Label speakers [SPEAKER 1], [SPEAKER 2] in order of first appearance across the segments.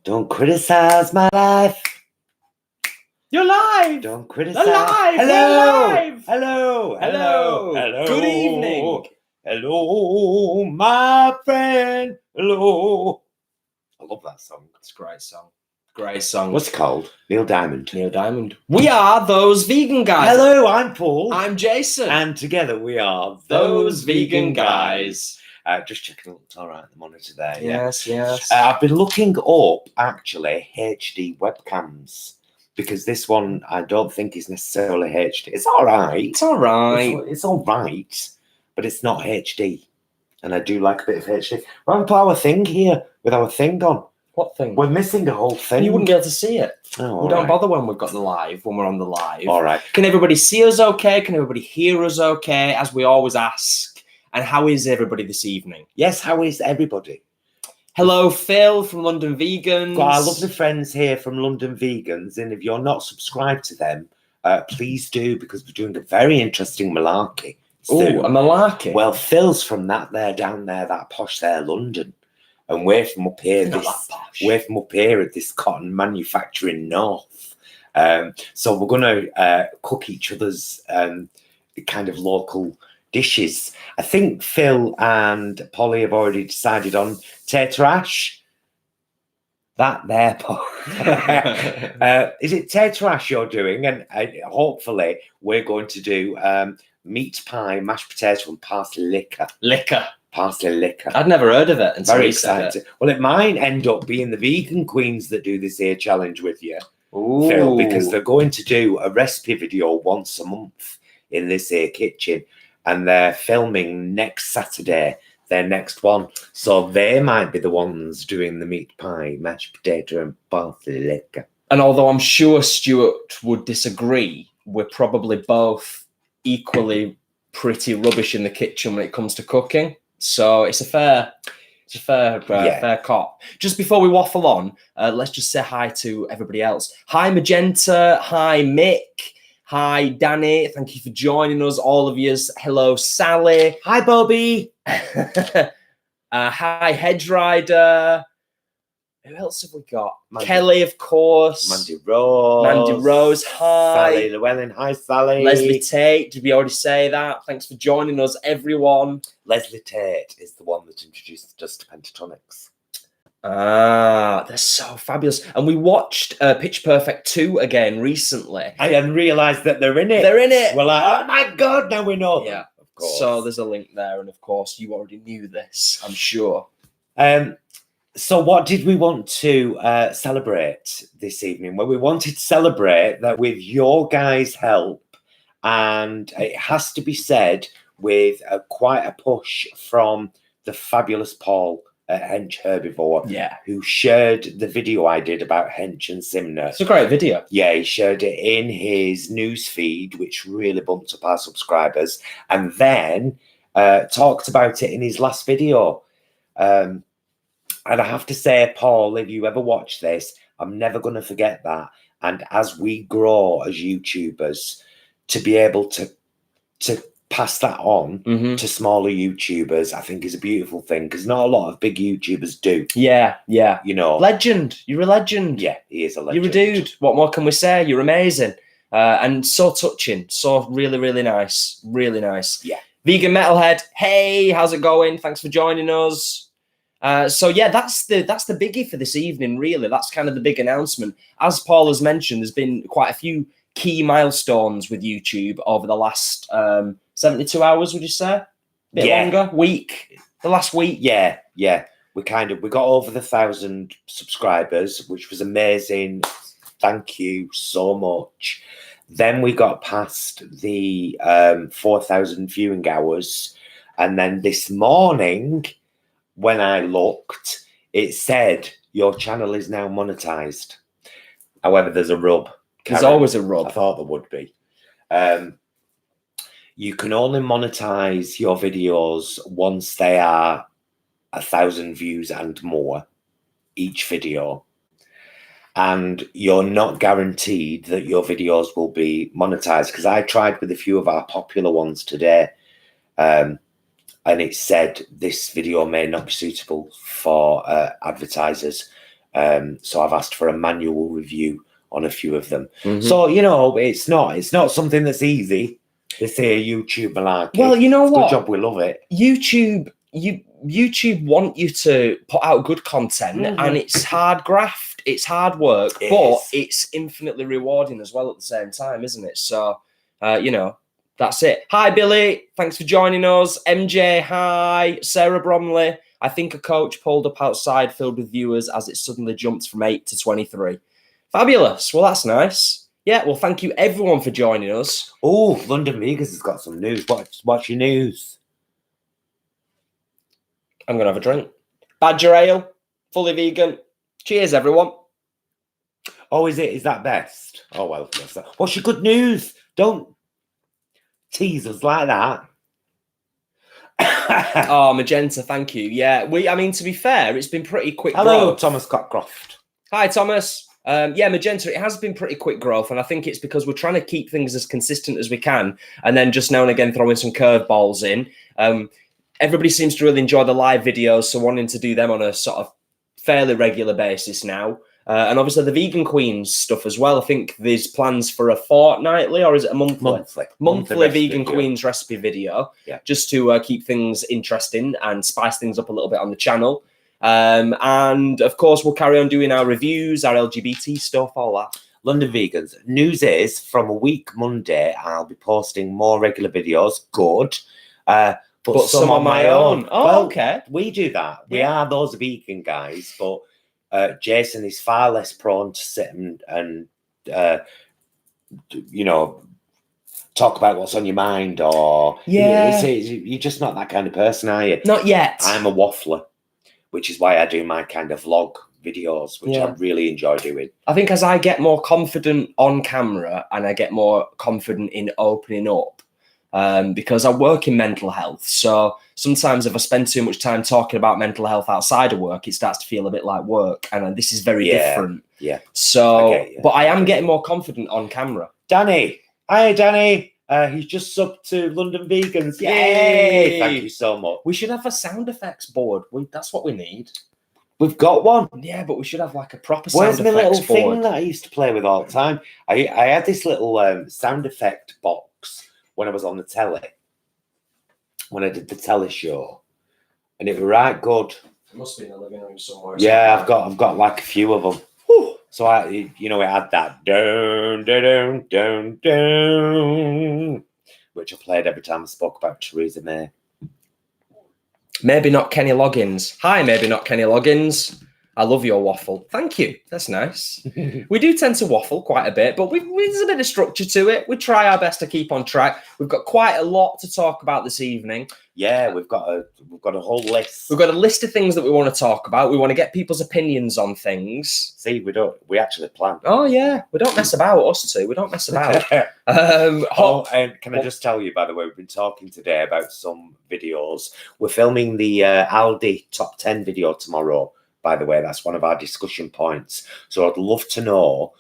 [SPEAKER 1] Don't criticize my life.
[SPEAKER 2] You're live.
[SPEAKER 1] Don't criticize.
[SPEAKER 2] Alive.
[SPEAKER 1] Hello.
[SPEAKER 2] We're live.
[SPEAKER 1] Hello.
[SPEAKER 2] Hello.
[SPEAKER 1] Hello.
[SPEAKER 2] Good evening.
[SPEAKER 1] Hello, my friend. Hello. I love that song.
[SPEAKER 2] It's a great song. Great song.
[SPEAKER 1] What's it called? Neil Diamond.
[SPEAKER 2] Neil Diamond. We are those vegan guys.
[SPEAKER 1] Hello, I'm Paul.
[SPEAKER 2] I'm Jason.
[SPEAKER 1] And together we are
[SPEAKER 2] those vegan guys.
[SPEAKER 1] Just checking it's all right at the monitor there.
[SPEAKER 2] Yes.
[SPEAKER 1] I've been looking up actually HD webcams because this one I don't think is necessarily HD. It's all right.
[SPEAKER 2] It's all right.
[SPEAKER 1] It's all right, but it's not HD. And I do like a bit of HD. We're on our thing here with our thing on.
[SPEAKER 2] What thing?
[SPEAKER 1] We're missing a whole thing.
[SPEAKER 2] You wouldn't be able to see it.
[SPEAKER 1] Oh,
[SPEAKER 2] We don't bother when we've got when we're on the live.
[SPEAKER 1] All right.
[SPEAKER 2] Can everybody see us okay? Can everybody hear us okay? As we always ask. And how is everybody this evening?
[SPEAKER 1] Yes, how is everybody?
[SPEAKER 2] Hello, Phil from London Vegans.
[SPEAKER 1] Got our lovely friends here from London Vegans, and if you're not subscribed to them, please do, because we're doing a very interesting malarkey.
[SPEAKER 2] Oh, a malarkey?
[SPEAKER 1] Well, Phil's from that posh there, London, and we're from up here. We're from up here at this cotton manufacturing north. So we're going to cook each other's kind of local dishes. I think Phil and Polly have already decided on tater ash. That there, Paul. Is it tater ash you're doing? And hopefully we're going to do meat pie, mashed potato, and parsley liquor. Parsley liquor.
[SPEAKER 2] I'd never heard of it. And
[SPEAKER 1] very excited. Well, it might end up being the vegan queens that do this here challenge with you,
[SPEAKER 2] Ooh.
[SPEAKER 1] Phil, because they're going to do a recipe video once a month in this here kitchen. And they're filming next Saturday, their next one. So they might be the ones doing the meat pie, mashed potato, and parsley liquor.
[SPEAKER 2] And although I'm sure Stuart would disagree, we're probably both equally pretty rubbish in the kitchen when it comes to cooking. So it's a fair cop. Just before we waffle on, let's just say hi to everybody else. Hi, Magenta. Hi, Mick. Hi, Danny. Thank you for joining us, all of yous. Hello, Sally.
[SPEAKER 1] Hi, Bobby.
[SPEAKER 2] Hi, Hedge Rider. Who else have we got? Kelly, of course.
[SPEAKER 1] Mandy Rose.
[SPEAKER 2] Hi.
[SPEAKER 1] Sally Llewellyn. Hi, Sally.
[SPEAKER 2] Leslie Tate. Did we already say that? Thanks for joining us, everyone.
[SPEAKER 1] Leslie Tate is the one that introduced us to pentatonics.
[SPEAKER 2] Ah, they're so fabulous. And we watched Pitch Perfect 2 again recently.
[SPEAKER 1] I hadn't realised that they're in it.
[SPEAKER 2] They're in it.
[SPEAKER 1] We're like, oh my God, now we know.
[SPEAKER 2] Yeah,
[SPEAKER 1] of course.
[SPEAKER 2] So there's a link there. And of course, you already knew this, I'm sure.
[SPEAKER 1] So what did we want to celebrate this evening? Well, we wanted to celebrate that with your guys' help, and it has to be said with quite a push from the fabulous Paul Hench Herbivore, who shared the video I did about Hench and Simner.
[SPEAKER 2] It's a great video.
[SPEAKER 1] Yeah, he shared it in his news feed, which really bumped up our subscribers, and then talked about it in his last video. And I have to say, Paul, if you ever watch this, I'm never going to forget that. And as we grow as YouTubers, to be able to pass that on to smaller YouTubers, I think is a beautiful thing, because not a lot of big YouTubers do.
[SPEAKER 2] Yeah.
[SPEAKER 1] You know.
[SPEAKER 2] Legend. You're a legend.
[SPEAKER 1] Yeah, he is a legend.
[SPEAKER 2] You're a dude. What more can we say? You're amazing. And so touching. So really, really nice. Really nice.
[SPEAKER 1] Yeah.
[SPEAKER 2] Vegan Metalhead. Hey, how's it going? Thanks for joining us. So yeah, that's the biggie for this evening, really. That's kind of the big announcement. As Paul has mentioned, there's been quite a few key milestones with YouTube over the last 72 hours, would you say? A bit longer? Week? The last week?
[SPEAKER 1] Yeah. We got over the 1,000 subscribers, which was amazing. Thank you so much. Then we got past the 4,000 viewing hours. And then this morning, when I looked, it said your channel is now monetized. However, there's a rub.
[SPEAKER 2] There's always a rub.
[SPEAKER 1] I thought there would be. You can only monetize your videos once they are 1,000 views and more, each video. And you're not guaranteed that your videos will be monetized, because I tried with a few of our popular ones today, and it said this video may not be suitable for advertisers. So I've asked for a manual review on a few of them.
[SPEAKER 2] Mhm.
[SPEAKER 1] So, you know, it's not something that's easy. They say YouTube malarkey.
[SPEAKER 2] Well, you know
[SPEAKER 1] it's
[SPEAKER 2] what?
[SPEAKER 1] Good job, we love it.
[SPEAKER 2] YouTube want you to put out good content, and it's hard graft, it's hard work, but it's infinitely rewarding as well at the same time, isn't it? So, you know, that's it. Hi, Billy. Thanks for joining us. MJ, hi. Sarah Bromley. I think a coach pulled up outside filled with viewers as it suddenly jumped from 8 to 23. Fabulous. Well, that's nice. Yeah, well, thank you everyone for joining us.
[SPEAKER 1] Oh, London Vegas has got some news. What's your news?
[SPEAKER 2] I'm going to have a drink. Badger Ale, fully vegan. Cheers, everyone.
[SPEAKER 1] Oh, is that best? Oh, well, yes. What's your good news? Don't tease us like that.
[SPEAKER 2] Oh, Magenta, thank you. Yeah, I mean, to be fair, it's been pretty quick
[SPEAKER 1] Hello,
[SPEAKER 2] growth.
[SPEAKER 1] Thomas Cockcroft.
[SPEAKER 2] Hi, Thomas. Yeah, Magenta, it has been pretty quick growth, and I think it's because we're trying to keep things as consistent as we can, and then just now and again throwing some curveballs in. Everybody seems to really enjoy the live videos, so wanting to do them on a sort of fairly regular basis now. And obviously the Vegan Queens stuff as well. I think there's plans for a fortnightly, or is it a monthly Vegan Queens recipe video, just to keep things interesting and spice things up a little bit on the channel. And of course, we'll carry on doing our reviews, our LGBT stuff, all that.
[SPEAKER 1] London Vegans. News is, from a week Monday, I'll be posting more regular videos. Good. But some on my own.
[SPEAKER 2] Oh,
[SPEAKER 1] well,
[SPEAKER 2] okay.
[SPEAKER 1] We do that. We are those vegan guys, but Jason is far less prone to sit and you know, talk about what's on your mind, or you're just not that kind of person, are you?
[SPEAKER 2] Not yet.
[SPEAKER 1] I'm a waffler, which is why I do my kind of vlog videos, which I really enjoy doing.
[SPEAKER 2] I think as I get more confident on camera and I get more confident in opening up, because I work in mental health. So sometimes if I spend too much time talking about mental health outside of work, it starts to feel a bit like work. And this is very different.
[SPEAKER 1] Yeah.
[SPEAKER 2] So, but I am getting more confident on camera.
[SPEAKER 1] Danny. Hi, Danny. He's just subbed to London Vegans. Yay! Thank you so much.
[SPEAKER 2] We should have a sound effects board. That's what we need.
[SPEAKER 1] We've got one.
[SPEAKER 2] Yeah, but we should have like a proper sound effects board.
[SPEAKER 1] Where's my little thing that I used to play with all the time? I had this little sound effect box when I was on the telly, when I did the telly show, and it was right good.
[SPEAKER 2] It must be in the living room somewhere.
[SPEAKER 1] Yeah, I've got like a few of them. Whew. So it had that down, down, down, down, which I played every time I spoke about Theresa May.
[SPEAKER 2] Maybe not Kenny Loggins. Hi, maybe not Kenny Loggins. I love your waffle. Thank you. That's nice. We do tend to waffle quite a bit, but there's a bit of structure to it. We try our best to keep on track. We've got quite a lot to talk about this evening.
[SPEAKER 1] Yeah, we've got a whole list.
[SPEAKER 2] We've got a list of things that we want to talk about. We want to get people's opinions on things.
[SPEAKER 1] See, we actually plan.
[SPEAKER 2] Oh yeah, we don't mess about, us two. We don't mess about.
[SPEAKER 1] And can I just tell you, by the way, we've been talking today about some videos. We're filming the Aldi top 10 video tomorrow. By the way, that's one of our discussion points. So I'd love to know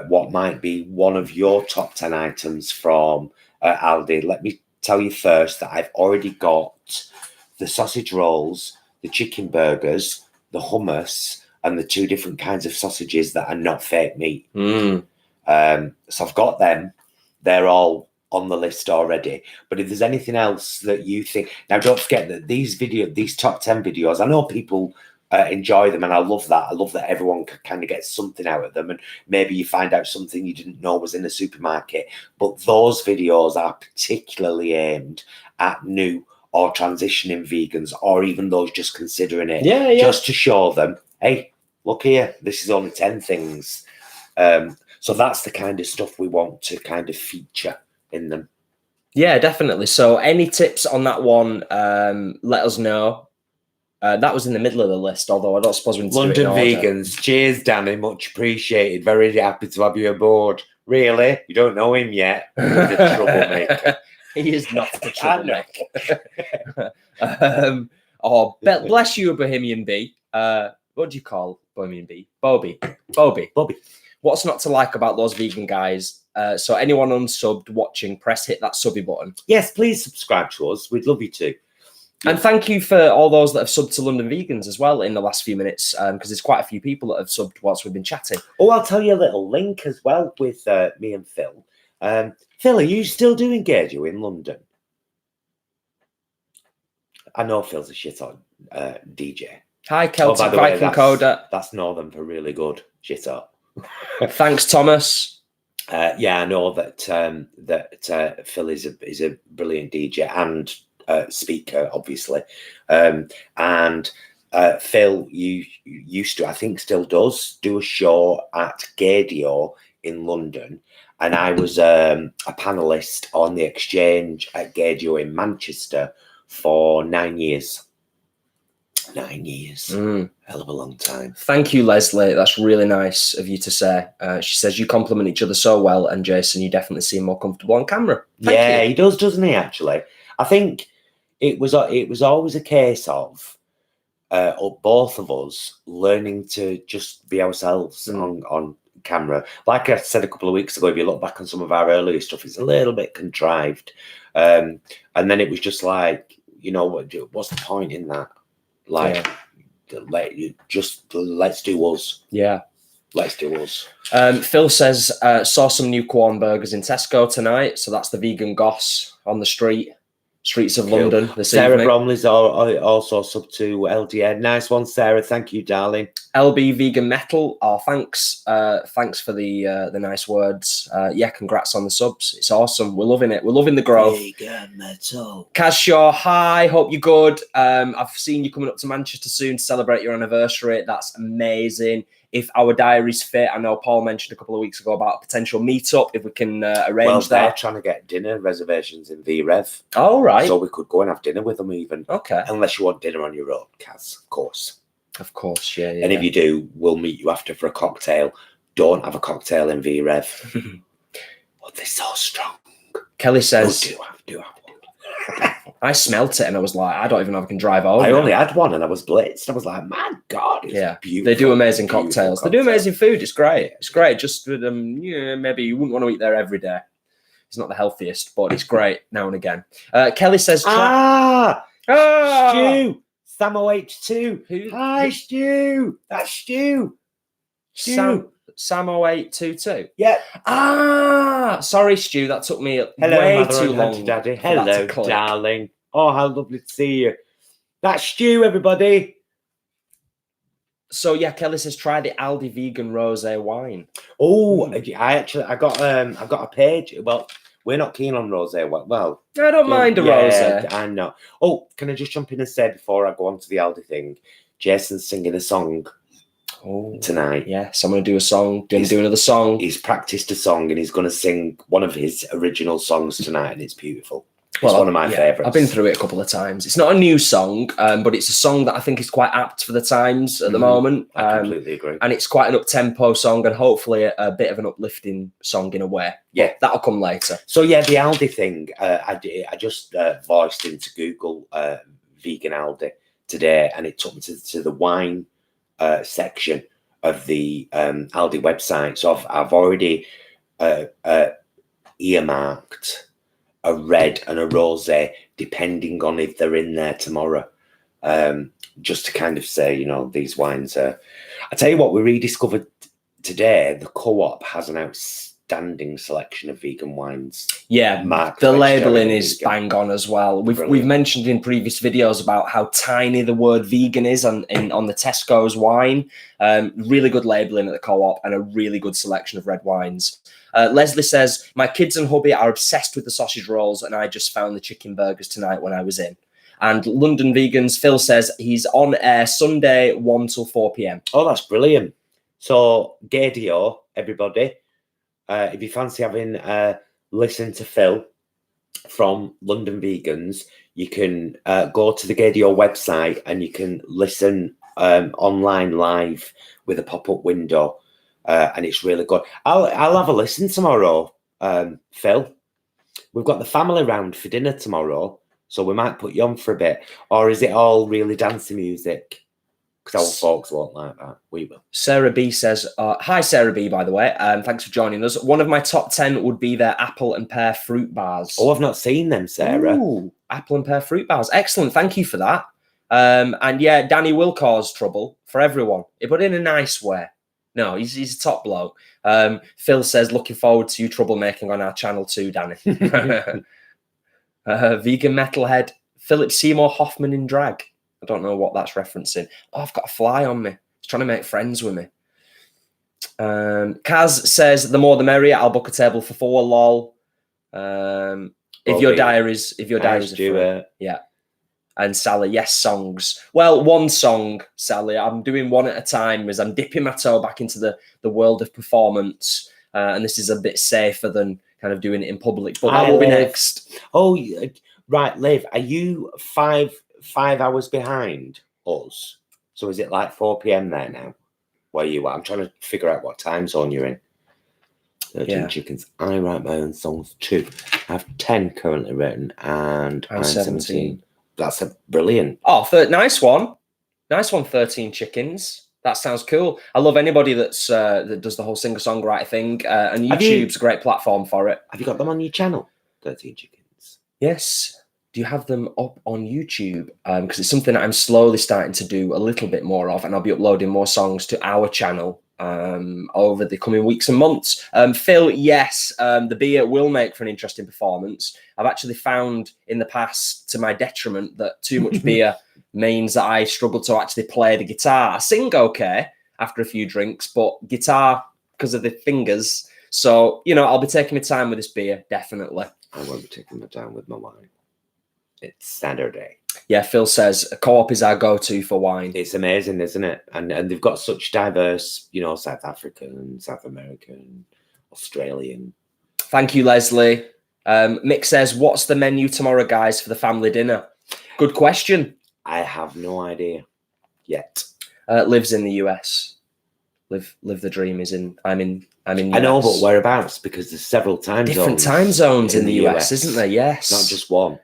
[SPEAKER 1] what might be one of your top 10 items from Aldi. Let me tell you first that I've already got the sausage rolls, the chicken burgers, the hummus, and the 2 different kinds of sausages that are not fake meat. So I've got them. They're all on the list already. But if there's anything else that you think... Now, don't forget that these top 10 videos, I know people... enjoy them, and I love that. I love that everyone can kind of get something out of them, and maybe you find out something you didn't know was in the supermarket. But those videos are particularly aimed at new or transitioning vegans, or even those just considering it. Just to show them, hey, look here, this is only 10 things. So that's the kind of stuff we want to kind of feature in them. Yeah, definitely. So any tips on that one, let us know. That was in the middle of the list, although I don't suppose we need to London
[SPEAKER 2] do it in order.
[SPEAKER 1] Vegans. Cheers, Danny. Much appreciated. Very happy to have you aboard. Really? You don't know him yet? He's a troublemaker.
[SPEAKER 2] He is not the troublemaker. Bless you, Bohemian Bee. What do you call Bohemian Bee? Bobby. What's not to like about those vegan guys? So anyone unsubbed watching, hit that subby button.
[SPEAKER 1] Yes, please subscribe to us. We'd love you to.
[SPEAKER 2] And thank you for all those that have subbed to London Vegans as well in the last few minutes, because there's quite a few people that have subbed whilst we've been chatting.
[SPEAKER 1] Oh, I'll tell you a little link as well with me and Phil. Phil, are you still doing Gaudio in London? I know Phil's a shit on DJ.
[SPEAKER 2] Hi, Celtic Viking Coda.
[SPEAKER 1] That's Northern for really good. Shit up.
[SPEAKER 2] Thanks, Thomas.
[SPEAKER 1] Yeah, I know that Phil is a brilliant DJ and speaker, obviously. And Phil, you used to, I think still does, do a show at Gaudio in London. And I was a panelist on the exchange at Gaudio in Manchester for 9 years. 9 years. Hell of a long time.
[SPEAKER 2] Thank you, Leslie. That's really nice of you to say. She says you compliment each other so well, and Jason, you definitely seem more comfortable on camera. Thank you.
[SPEAKER 1] He does, doesn't he, actually? I think it was always a case of both of us learning to just be ourselves on camera. Like I said a couple of weeks ago, if you look back on some of our earlier stuff, it's a little bit contrived. And then it was just like, you know, what's the point in that? Like, let's do us. Yeah. Let's do us.
[SPEAKER 2] Phil says, saw some new Quorn burgers in Tesco tonight. So that's the vegan goss on the streets of London this
[SPEAKER 1] Sarah
[SPEAKER 2] evening.
[SPEAKER 1] Bromley's also sub to LDN. Nice one, Sarah. Thank you, darling.
[SPEAKER 2] LB Vegan Metal. Oh, thanks. Thanks for the nice words. Yeah, congrats on the subs. It's awesome. We're loving it. We're loving the growth.
[SPEAKER 1] Vegan Metal.
[SPEAKER 2] Kaz Shaw, hi. Hope you're good. I've seen you coming up to Manchester soon to celebrate your anniversary. That's amazing. If our diary's fit, I know Paul mentioned a couple of weeks ago about a potential meetup, if we can arrange that.
[SPEAKER 1] They're trying to get dinner reservations in VRev.
[SPEAKER 2] Oh, right.
[SPEAKER 1] So we could go and have dinner with them even.
[SPEAKER 2] Okay.
[SPEAKER 1] Unless you want dinner on your own, Kaz, of course.
[SPEAKER 2] Of course, yeah.
[SPEAKER 1] And if you do, we'll meet you after for a cocktail. Don't have a cocktail in VRev. Oh, they're so strong.
[SPEAKER 2] Kelly says...
[SPEAKER 1] Do have one.
[SPEAKER 2] I smelt it and I was like, I don't even know if I can drive home.
[SPEAKER 1] I only had one and I was blitzed. I was like, my God, it's beautiful.
[SPEAKER 2] They do amazing cocktails. They do amazing food. It's great. It's great. Just with them, maybe you wouldn't want to eat there every day. It's not the healthiest, but it's great now and again. Kelly says,
[SPEAKER 1] Stu! Samo H2. Hi, Stu. That's Stu.
[SPEAKER 2] Samo 822.
[SPEAKER 1] Yeah.
[SPEAKER 2] Sorry, Stu. That took me
[SPEAKER 1] Hello,
[SPEAKER 2] way
[SPEAKER 1] mother
[SPEAKER 2] too
[SPEAKER 1] and
[SPEAKER 2] long.
[SPEAKER 1] Auntie Daddy. Hello, darling. Oh, how lovely to see you. That's Stu, everybody.
[SPEAKER 2] So yeah, Kelly says try the Aldi vegan rosé wine.
[SPEAKER 1] Oh, I got a page. Well, we're not keen on rosé. Well,
[SPEAKER 2] I don't mind a rosé.
[SPEAKER 1] I know. Oh, can I just jump in and say before I go on to the Aldi thing, Jason's singing a song tonight.
[SPEAKER 2] Yes, I'm going to do a song. Going to do another song.
[SPEAKER 1] He's practiced a song and he's going to sing one of his original songs tonight, and it's beautiful. It's one of my favourites.
[SPEAKER 2] I've been through it a couple of times. It's not a new song, but it's a song that I think is quite apt for the times at the moment.
[SPEAKER 1] I completely agree.
[SPEAKER 2] And it's quite an up-tempo song and hopefully a bit of an uplifting song in a way.
[SPEAKER 1] Yeah.
[SPEAKER 2] That'll come later.
[SPEAKER 1] So yeah, the Aldi thing, I just voiced into Google vegan Aldi today, and it took me to the wine section of the Aldi website. So I've already earmarked a red and a rosé, depending on if they're in there tomorrow. Just to kind of say, you know, these wines are... I tell you what, we rediscovered today, the Co-op has an outstanding selection of vegan wines.
[SPEAKER 2] Yeah, the labelling is bang on as well. We've mentioned in previous videos about how tiny the word vegan is on the Tesco's wine. Really good labelling at the Co-op and a really good selection of red wines. Leslie says, my kids and hubby are obsessed with the sausage rolls and I just found the chicken burgers tonight when I was in. And London Vegans, Phil says he's on air Sunday 1 till 4 p.m.
[SPEAKER 1] Oh, that's brilliant. So, Gaudio, everybody, if you fancy having listened to Phil from London Vegans, you can go to the Gaudio website and you can listen online live with a pop-up window. And it's really good. I'll have a listen tomorrow, Phil. We've got the family round for dinner tomorrow, so we might put you on for a bit. Or is it all really dancey music? Because our folks won't like that. We will.
[SPEAKER 2] Sarah B says, hi, Sarah B, by the way. Thanks for joining us. One of my top 10 would be their apple and pear fruit bars.
[SPEAKER 1] Oh, I've not seen them, Sarah.
[SPEAKER 2] Ooh, apple and pear fruit bars. Excellent. Thank you for that. And yeah, Danny will cause trouble for everyone, but in a nice way. No, he's a top bloke. Phil says, looking forward to you troublemaking on our channel too, Danny. Vegan metalhead, Philip Seymour Hoffman in drag. I don't know what that's referencing. Oh, I've got a fly on me. He's trying to make friends with me. Kaz says, the more the merrier. I'll book a table for 4, lol. If your diaries are free. Yeah. And Sally, yes, songs. Well, one song, Sally. I'm doing one at a time as I'm dipping my toe back into the world of performance. And this is a bit safer than kind of doing it in public. But that will be next.
[SPEAKER 1] Oh, right, Liv. Are you 5 hours behind us? So is it like 4 p.m. there now? Where you are? I'm trying to figure out what time zone you're in. 13 chickens. I write my own songs too. I have 10 currently written, and I'm 17. That's a brilliant.
[SPEAKER 2] Oh, nice one. Nice one, 13 chickens. That sounds cool. I love anybody that's that does the whole singer-songwriter thing. And YouTube's a great platform for it.
[SPEAKER 1] Have you got them on your channel, 13 chickens?
[SPEAKER 2] Yes. Do you have them up on YouTube? Because it's something that I'm slowly starting to do a little bit more of, and I'll be uploading more songs to our channel over the coming weeks and months. Phil, yes, the beer will make for an interesting performance. I've actually found in the past, to my detriment, that too much beer means that I struggle to actually play the guitar. I sing okay after a few drinks, but guitar, because of the fingers. So, I'll be taking my time with this beer, definitely.
[SPEAKER 1] I won't be taking my time with my wine. It's Saturday.
[SPEAKER 2] Yeah, Phil says Co-op is our go-to for wine.
[SPEAKER 1] It's amazing, isn't it? And they've got such diverse, South African, South American, Australian.
[SPEAKER 2] Thank you, Leslie. Mick says, what's the menu tomorrow, guys, for the family dinner? Good question.
[SPEAKER 1] I have no idea yet.
[SPEAKER 2] Lives in the US. Live the dream is in. I'm in. US.
[SPEAKER 1] I know, but whereabouts? Because there's several time zones.
[SPEAKER 2] Different time zones in the US, isn't there? Yes.
[SPEAKER 1] Not just one.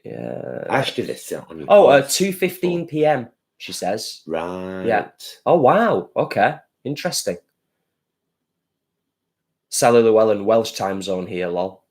[SPEAKER 2] Yeah.
[SPEAKER 1] Actually, this on your
[SPEAKER 2] 2:15 p.m. she says.
[SPEAKER 1] Right.
[SPEAKER 2] Yeah. Oh wow. Okay. Interesting. Sally Llewellyn, Welsh time zone here, lol.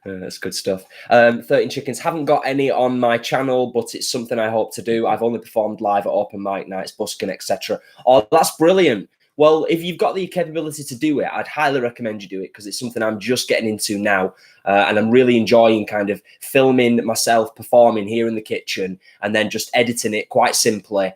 [SPEAKER 2] That's good stuff. 13 chickens. Haven't got any on my channel, but it's something I hope to do. I've only performed live at open mic nights, busking, etc. Oh, that's brilliant. Well, if you've got the capability to do it, I'd highly recommend you do it, because it's something I'm just getting into now. And I'm really enjoying kind of filming myself performing here in the kitchen and then just editing it quite simply,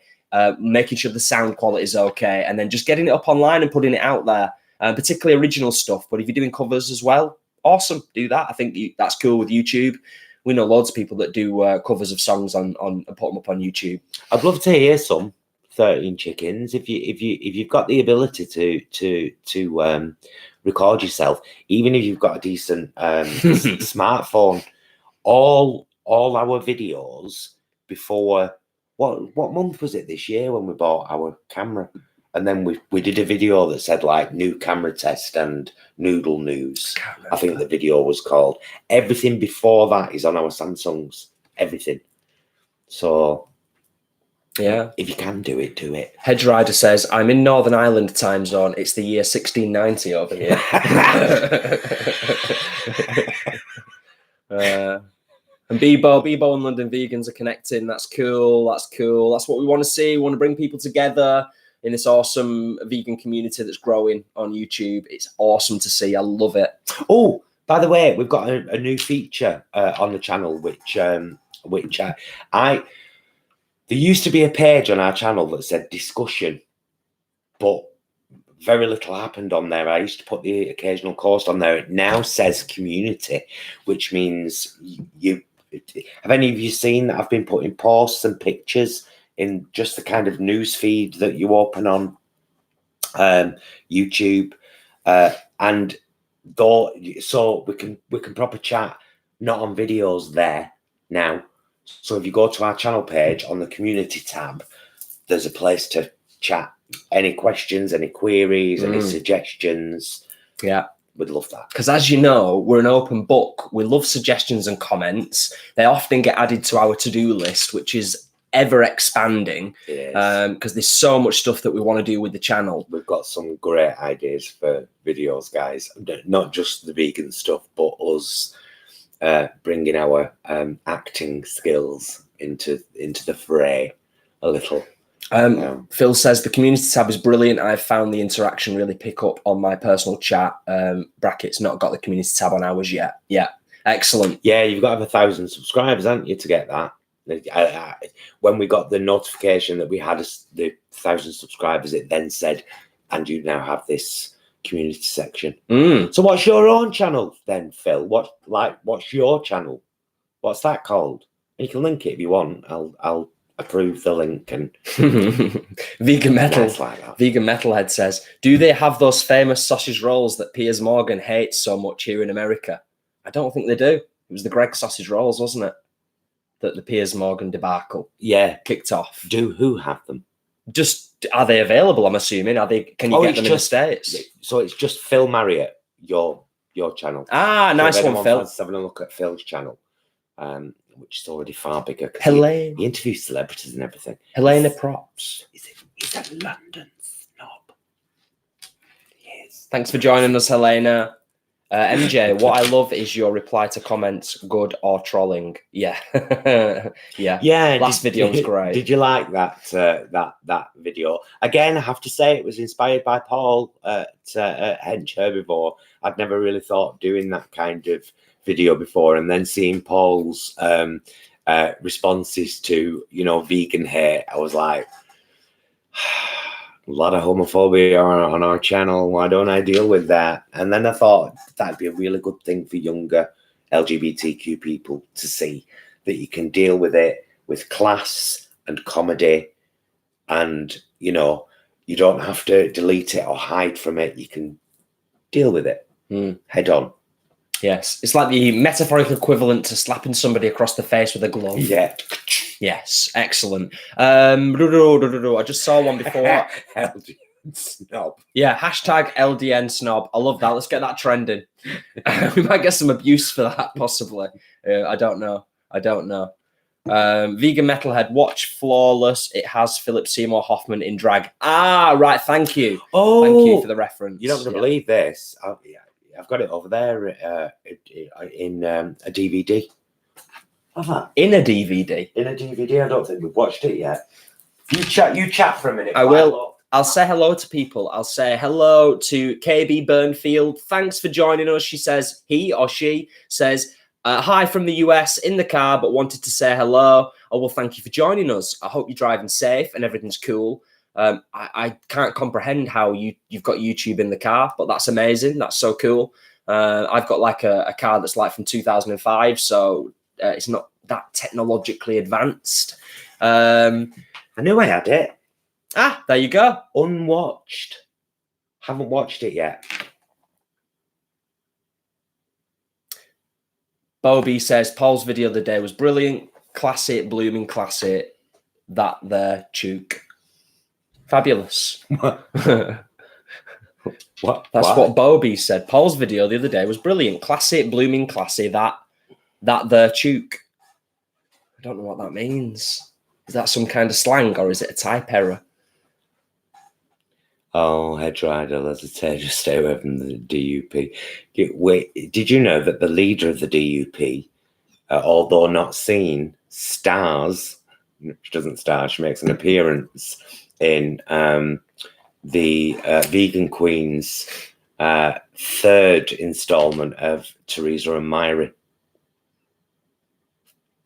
[SPEAKER 2] making sure the sound quality is okay, and then just getting it up online and putting it out there, particularly original stuff. But if you're doing covers as well, awesome, do that. I think that's cool with YouTube. We know loads of people that do covers of songs on and put them up on YouTube.
[SPEAKER 1] I'd love to hear some 13 chickens. If you've got the ability to record yourself, even if you've got a decent smartphone, all our videos before what month was it this year when we bought our camera? And then we did a video that said like new camera test and noodle news. I think the video was called. Everything before that is on our Samsungs. Everything. So
[SPEAKER 2] yeah,
[SPEAKER 1] if you can do it, do it.
[SPEAKER 2] Hedge Rider says, I'm in Northern Ireland time zone. It's the year 1690 over here. And Bebo and London Vegans are connecting. That's cool. That's cool. That's what we want to see. We want to bring people together in this awesome vegan community that's growing on YouTube. It's awesome to see. I love it.
[SPEAKER 1] Oh, by the way, we've got a new feature on the channel, which there used to be a page on our channel that said discussion, but very little happened on there. I used to put the occasional post on there. It now says community, which means have any of you seen that I've been putting posts and pictures in just the kind of news feed that you open on YouTube, and so we can proper chat, not on videos there now. So if you go to our channel page on the community tab, there's a place to chat. Any questions, any queries, any suggestions.
[SPEAKER 2] Yeah.
[SPEAKER 1] We'd love that.
[SPEAKER 2] Because as you know, we're an open book. We love suggestions and comments. They often get added to our to-do list, which is ever expanding
[SPEAKER 1] Yes.
[SPEAKER 2] because there's so much stuff that we want to do with the channel.
[SPEAKER 1] We've got some great ideas for videos, guys. Not just the vegan stuff, but us bringing our acting skills into the fray a little.
[SPEAKER 2] Phil says the community tab is brilliant. I've found the interaction really pick up on my personal chat. Brackets, not got the community tab on ours yet. Yeah, excellent.
[SPEAKER 1] Yeah, you've got to have 1,000 subscribers, haven't you, to get that? When we got the notification that we had the 1,000 subscribers, it then said, and you now have this community section. So what's your own channel then, Phil? What's your channel? What's that called? And you can link it if you want. I'll approve the link. And
[SPEAKER 2] Vegan Metal,
[SPEAKER 1] like that.
[SPEAKER 2] Vegan Metalhead says, do they have those famous sausage rolls that Piers Morgan hates so much here in America? I don't think they do. It was the Greg sausage rolls, wasn't it? That the Piers Morgan debacle kicked off.
[SPEAKER 1] Who have them?
[SPEAKER 2] Just, are they available, I'm assuming? Can you get them in the States?
[SPEAKER 1] So it's just Phil Marriott, your channel.
[SPEAKER 2] Ah, nice one, Phil.
[SPEAKER 1] Having a look at Phil's channel, which is already far bigger.
[SPEAKER 2] Helene.
[SPEAKER 1] He interviews celebrities and everything.
[SPEAKER 2] Helena Props.
[SPEAKER 1] He's a London snob. Yes.
[SPEAKER 2] Thanks for joining us, Helena. MJ, what I love is your reply to comments, good or trolling. Yeah. Yeah. Last video was great.
[SPEAKER 1] Did you like that that video? Again, I have to say it was inspired by Paul at Hench Herbivore. I'd never really thought of doing that kind of video before, and then seeing Paul's responses to, vegan hate, I was like, a lot of homophobia on our channel. Why don't I deal with that? And then I thought that'd be a really good thing for younger LGBTQ people to see, that you can deal with it with class and comedy, and you don't have to delete it or hide from it. You can deal with it head on.
[SPEAKER 2] Yes, it's like the metaphorical equivalent to slapping somebody across the face with a glove.
[SPEAKER 1] Yeah.
[SPEAKER 2] Yes, excellent. I just saw one before.
[SPEAKER 1] LDN snob.
[SPEAKER 2] Yeah, hashtag LDN snob. I love that. Let's get that trending. We might get some abuse for that, possibly. I don't know. Vegan Metalhead, watch Flawless. It has Philip Seymour Hoffman in drag. Ah, right. Thank you.
[SPEAKER 1] Oh,
[SPEAKER 2] thank you for the reference.
[SPEAKER 1] You're not going to believe this. I've got it over there in a DVD.
[SPEAKER 2] In a DVD?
[SPEAKER 1] In a DVD. I don't think we've watched it yet. You chat for a minute.
[SPEAKER 2] I will. I'll say hello to people. I'll say hello to KB Burnfield. Thanks for joining us. She says, he or she says, hi from the US, in the car, but wanted to say hello. Oh, well, thank you for joining us. I hope you're driving safe and everything's cool. I can't comprehend how you've got YouTube in the car, but that's amazing. That's so cool. I've got like a car that's like from 2005, so it's not that technologically advanced.
[SPEAKER 1] I knew I had it.
[SPEAKER 2] Ah, there you go.
[SPEAKER 1] Unwatched. Haven't watched it yet.
[SPEAKER 2] Bobby says, Paul's video the other day was brilliant. Classic, blooming classic. That there, chook. Fabulous.
[SPEAKER 1] What?
[SPEAKER 2] That's what Bobby said. Paul's video the other day was brilliant. Classic, blooming classic. That there, chook. I don't know what that means. Is that some kind of slang or is it a type error?
[SPEAKER 1] Oh, Hedge Rider, let's just stay away from the DUP. Wait, did you know that the leader of the DUP, although not seen, stars, she doesn't star, she makes an appearance in the Vegan Queen's third installment of Teresa and Myri?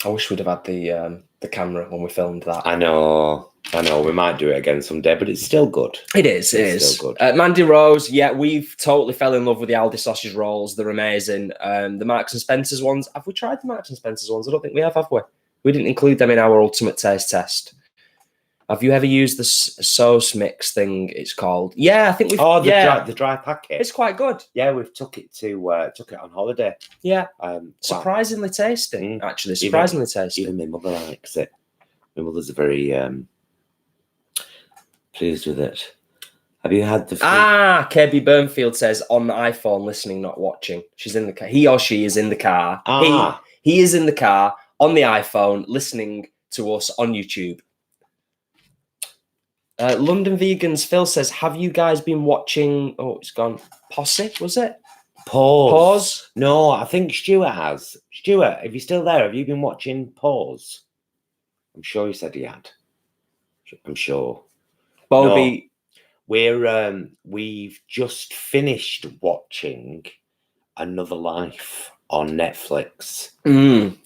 [SPEAKER 2] I wish we'd have had the camera when we filmed that.
[SPEAKER 1] I know. We might do it again someday, but it's still good.
[SPEAKER 2] It is.
[SPEAKER 1] Still good.
[SPEAKER 2] Mandy Rose, yeah, we've totally fell in love with the Aldi sausage rolls. They're amazing. The Marks and Spencer's ones. Have we tried the Marks and Spencer's ones? I don't think we have we? We didn't include them in our ultimate taste test. Have you ever used the sauce mix thing? It's called. Yeah, I think we've.
[SPEAKER 1] Oh, the dry packet.
[SPEAKER 2] It's quite good.
[SPEAKER 1] Yeah, we've took it on holiday.
[SPEAKER 2] Yeah, surprisingly tasty. Actually, surprisingly tasty.
[SPEAKER 1] Even my mother likes it. My mother's very pleased with it. Have you had the?
[SPEAKER 2] KB Burnfield says on the iPhone, listening, not watching. She's in the car. He or she is in the car. He is in the car on the iPhone, listening to us on YouTube. London Vegans Phil says, have you guys been watching? Oh, it's gone. Posse, was it?
[SPEAKER 1] Pause. No, I think Stuart has. Stuart, if you're still there, have you been watching Pause? I'm sure he said he had. I'm sure.
[SPEAKER 2] Bobby.
[SPEAKER 1] No, we've just finished watching Another Life on Netflix,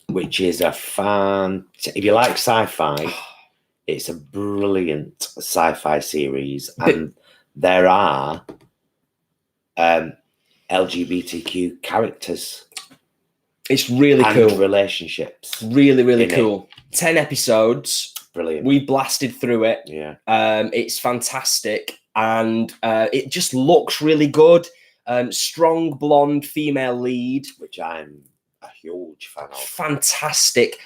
[SPEAKER 1] which is a fan. If you like sci-fi, it's a brilliant sci-fi series, and there are LGBTQ characters.
[SPEAKER 2] It's really cool.
[SPEAKER 1] Relationships.
[SPEAKER 2] Really, really cool. 10 episodes.
[SPEAKER 1] Brilliant.
[SPEAKER 2] We blasted through it.
[SPEAKER 1] Yeah.
[SPEAKER 2] It's fantastic, and it just looks really good. Strong blonde female lead,
[SPEAKER 1] which I'm a huge fan of.
[SPEAKER 2] Fantastic.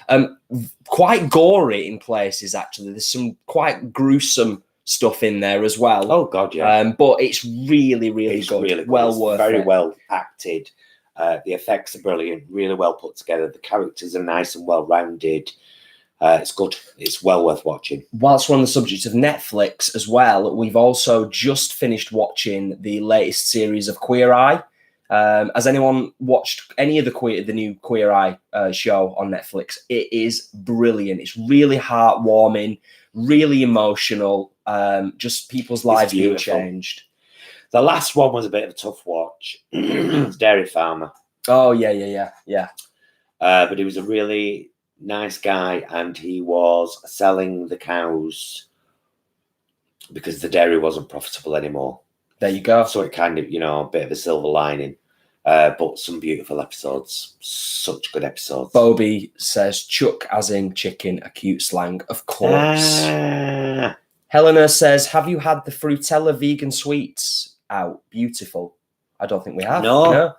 [SPEAKER 2] Quite gory in places, actually. There's some quite gruesome stuff in there as well.
[SPEAKER 1] Oh God, yeah.
[SPEAKER 2] But it's really, really good.
[SPEAKER 1] Really good.
[SPEAKER 2] Well worth it.
[SPEAKER 1] Very well acted. The effects are brilliant. Really well put together. The characters are nice and well rounded. It's good. It's well worth watching.
[SPEAKER 2] Whilst we're on the subject of Netflix as well, we've also just finished watching the latest series of Queer Eye. Has anyone watched any of the new Queer Eye show on Netflix? It is brilliant. It's really heartwarming, really emotional. Just people's lives being changed.
[SPEAKER 1] The last one was a bit of a tough watch. It's Dairy Farmer.
[SPEAKER 2] Oh, yeah.
[SPEAKER 1] But he was a really nice guy, and he was selling the cows because the dairy wasn't profitable anymore.
[SPEAKER 2] There you go.
[SPEAKER 1] So it kind of, a bit of a silver lining. But some beautiful episodes. Such good episodes.
[SPEAKER 2] Bobby says, chuck as in chicken, a cute slang. Of course. Helena says, have you had the Frutella vegan sweets out? Beautiful. I don't think we have.
[SPEAKER 1] No.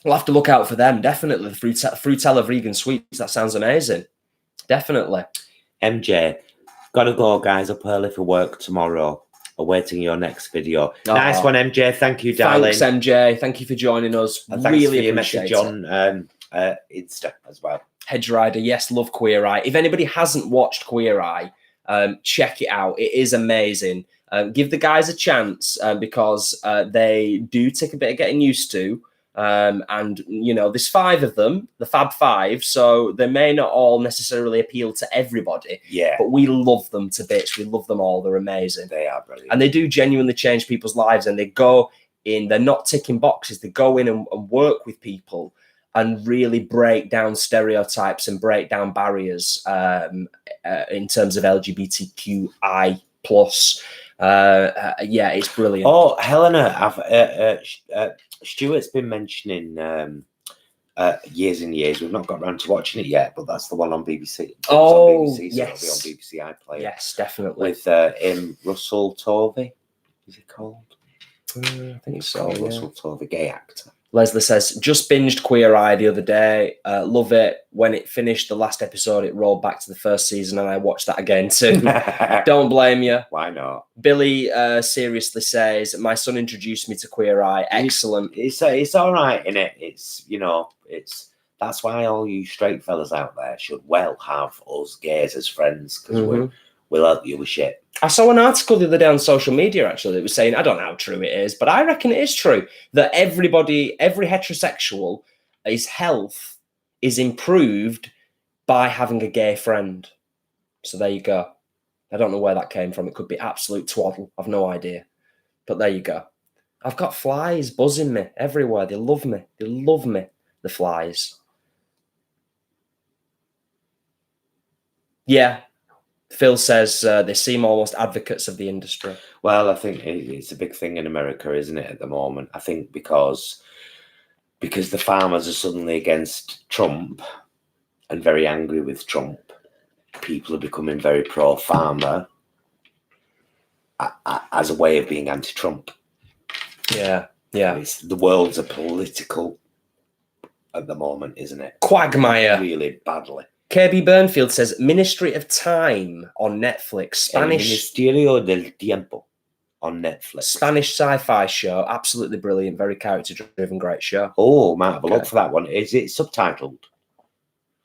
[SPEAKER 2] We'll have to look out for them. Definitely. The Frutella vegan sweets. That sounds amazing. Definitely.
[SPEAKER 1] MJ, gotta go, guys. Up early for work tomorrow. Awaiting your next video. Oh, nice one, MJ. Thank you, darling.
[SPEAKER 2] Thanks, MJ. Thank you for joining us.
[SPEAKER 1] And thanks really for your message on Insta as well.
[SPEAKER 2] Hedge Rider, yes, love Queer Eye. If anybody hasn't watched Queer Eye, check it out. It is amazing. Give the guys a chance because they do take a bit of getting used to. And there's 5 of them, the Fab Five, so they may not all necessarily appeal to everybody.
[SPEAKER 1] Yeah.
[SPEAKER 2] But we love them to bits. We love them all. They're amazing.
[SPEAKER 1] They are brilliant.
[SPEAKER 2] And they do genuinely change people's lives, and they go in, they're not ticking boxes, they go in and work with people and really break down stereotypes and break down barriers in terms of LGBTQI plus. Yeah, it's brilliant.
[SPEAKER 1] Oh, Helena, Stuart's been mentioning years and years. We've not got around to watching it yet, but that's the one on BBC.
[SPEAKER 2] Oh,
[SPEAKER 1] on BBC, so
[SPEAKER 2] yes.
[SPEAKER 1] It'll be on BBC iPlayer.
[SPEAKER 2] Yes, definitely.
[SPEAKER 1] With Russell Tovey, is it called?
[SPEAKER 2] I think so. Yeah.
[SPEAKER 1] Russell Tovey, gay actor.
[SPEAKER 2] Leslie says, just binged Queer Eye the other day. Love it. When it finished the last episode, it rolled back to the first season, and I watched that again too. Don't blame you.
[SPEAKER 1] Why not?
[SPEAKER 2] Billy seriously says, my son introduced me to Queer Eye. Excellent.
[SPEAKER 1] It's all right, isn't it? It's that's why all you straight fellas out there should well have us gays as friends, because we'll help you with shit.
[SPEAKER 2] I saw an article the other day on social media, actually, that was saying, I don't know how true it is, but I reckon it is true, that every heterosexual, his health is improved by having a gay friend. So there you go. I don't know where that came from. It could be absolute twaddle. I've no idea. But there you go. I've got flies buzzing me everywhere. They love me. They love me, the flies. Yeah. Phil says they seem almost advocates of the industry.
[SPEAKER 1] Well, I think it's a big thing in America, isn't it, at the moment? I think because the farmers are suddenly against Trump and very angry with Trump, people are becoming very pro-farmer as a way of being anti-Trump.
[SPEAKER 2] Yeah.
[SPEAKER 1] The world's a political at the moment, isn't it?
[SPEAKER 2] Quagmire.
[SPEAKER 1] Really badly.
[SPEAKER 2] KB Burnfield says, Ministry of Time on Netflix. Spanish.
[SPEAKER 1] El Ministerio del Tiempo on Netflix.
[SPEAKER 2] Spanish sci-fi show. Absolutely brilliant. Very character-driven, great show.
[SPEAKER 1] Oh, might have a look for that one. Is it subtitled?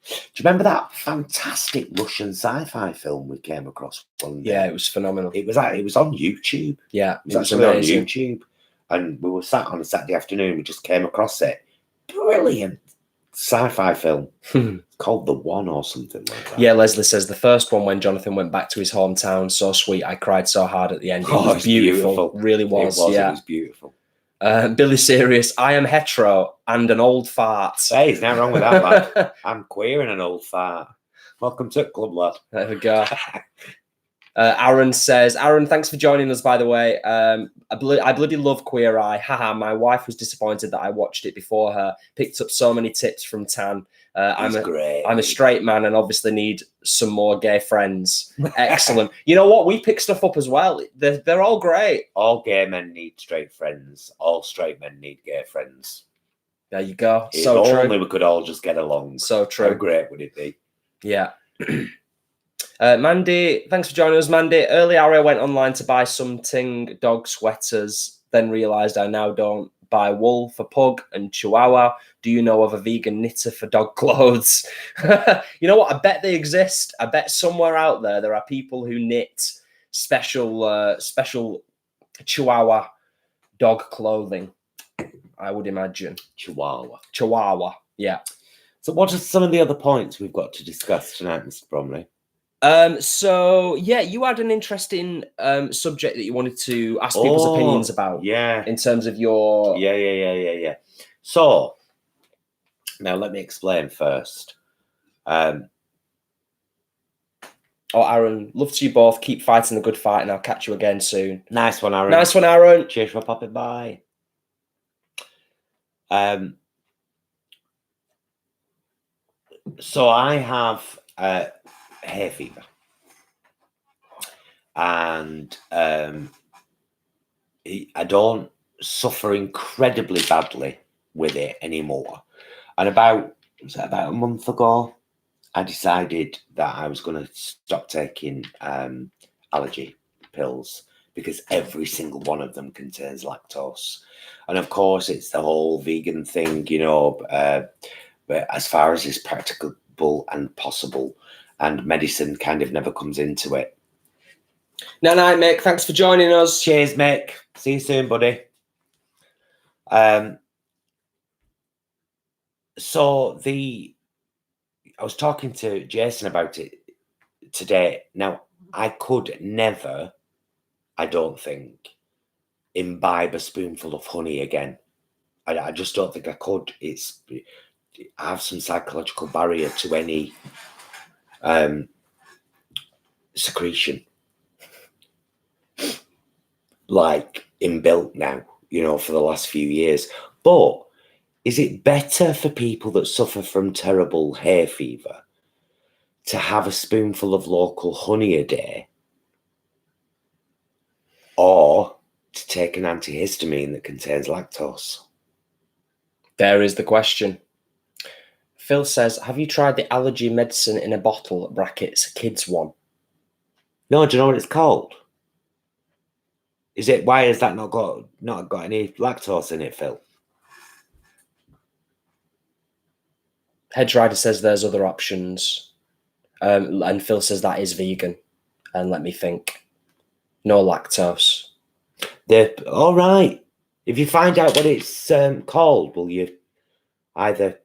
[SPEAKER 1] you remember that fantastic Russian sci-fi film we came across one day?
[SPEAKER 2] Yeah, it was phenomenal.
[SPEAKER 1] It was on YouTube.
[SPEAKER 2] Yeah,
[SPEAKER 1] It was actually
[SPEAKER 2] amazing.
[SPEAKER 1] on YouTube. And we were sat on a Saturday afternoon, we just came across it. Brilliant sci-fi film. Called The One or something like that.
[SPEAKER 2] Yeah, Leslie says the first one when Jonathan went back to his hometown, so sweet. I cried so hard at the end. It was beautiful. Really was. Yeah.
[SPEAKER 1] It was beautiful.
[SPEAKER 2] Billy Serious, I am hetero and an old fart.
[SPEAKER 1] Hey, there's nothing wrong with that, lad. I'm queer and an old fart. Welcome to the club, lad.
[SPEAKER 2] There we go. Aaron says, Aaron, thanks for joining us, by the way. I bloody love Queer Eye. Haha, my wife was disappointed that I watched it before her. Picked up so many tips from Tan. I'm a straight man and obviously need some more gay friends. Excellent. You know what? We pick stuff up as well. They're all great.
[SPEAKER 1] All gay men need straight friends. All straight men need gay friends.
[SPEAKER 2] There you go.
[SPEAKER 1] If
[SPEAKER 2] so true.
[SPEAKER 1] only we could all just get along.
[SPEAKER 2] So true.
[SPEAKER 1] How great would it be?
[SPEAKER 2] Yeah. Mandy, thanks for joining us, Mandy. Earlier, I went online to buy some Ting dog sweaters, then realised I now don't buy wool for pug and chihuahua. Do you know of a vegan knitter for dog clothes? You know what? I bet they exist. I bet somewhere out there are people who knit special chihuahua dog clothing, I would imagine. Chihuahua, yeah.
[SPEAKER 1] So what are some of the other points we've got to discuss tonight, Mr. Bromley?
[SPEAKER 2] So yeah, you had an interesting subject that you wanted to ask people's opinions about.
[SPEAKER 1] Yeah.
[SPEAKER 2] In terms of your
[SPEAKER 1] Yeah. So now let me explain first.
[SPEAKER 2] Aaron, love to you both. Keep fighting the good fight, and I'll catch you again soon.
[SPEAKER 1] Nice one, Aaron.
[SPEAKER 2] Nice one, Aaron.
[SPEAKER 1] Cheers for popping by. So I have hay fever, and I don't suffer incredibly badly with it anymore. And about a month ago, I decided that I was going to stop taking allergy pills because every single one of them contains lactose. And of course, it's the whole vegan thing, you know, but as far as is practicable and possible, and medicine kind of never comes into it.
[SPEAKER 2] Night, Mick. Thanks for joining us.
[SPEAKER 1] Cheers, Mick. See you soon, buddy. So I was talking to Jason about it today. Now, I could never, I don't think, imbibe a spoonful of honey again. I just don't think I could. I have some psychological barrier to any secretion, like inbuilt now, you know, for the last few years. But is it better for people that suffer from terrible hay fever to have a spoonful of local honey a day, or to take an antihistamine that contains lactose?
[SPEAKER 2] There is the question. Phil says, have you tried the allergy medicine in a bottle, brackets, kids one?
[SPEAKER 1] No, do you know what it's called? Why has that not got any lactose in it, Phil?
[SPEAKER 2] Hedge Rider says there's other options. And Phil says that is vegan. And let me think. No lactose.
[SPEAKER 1] All right. If you find out what it's called, will you either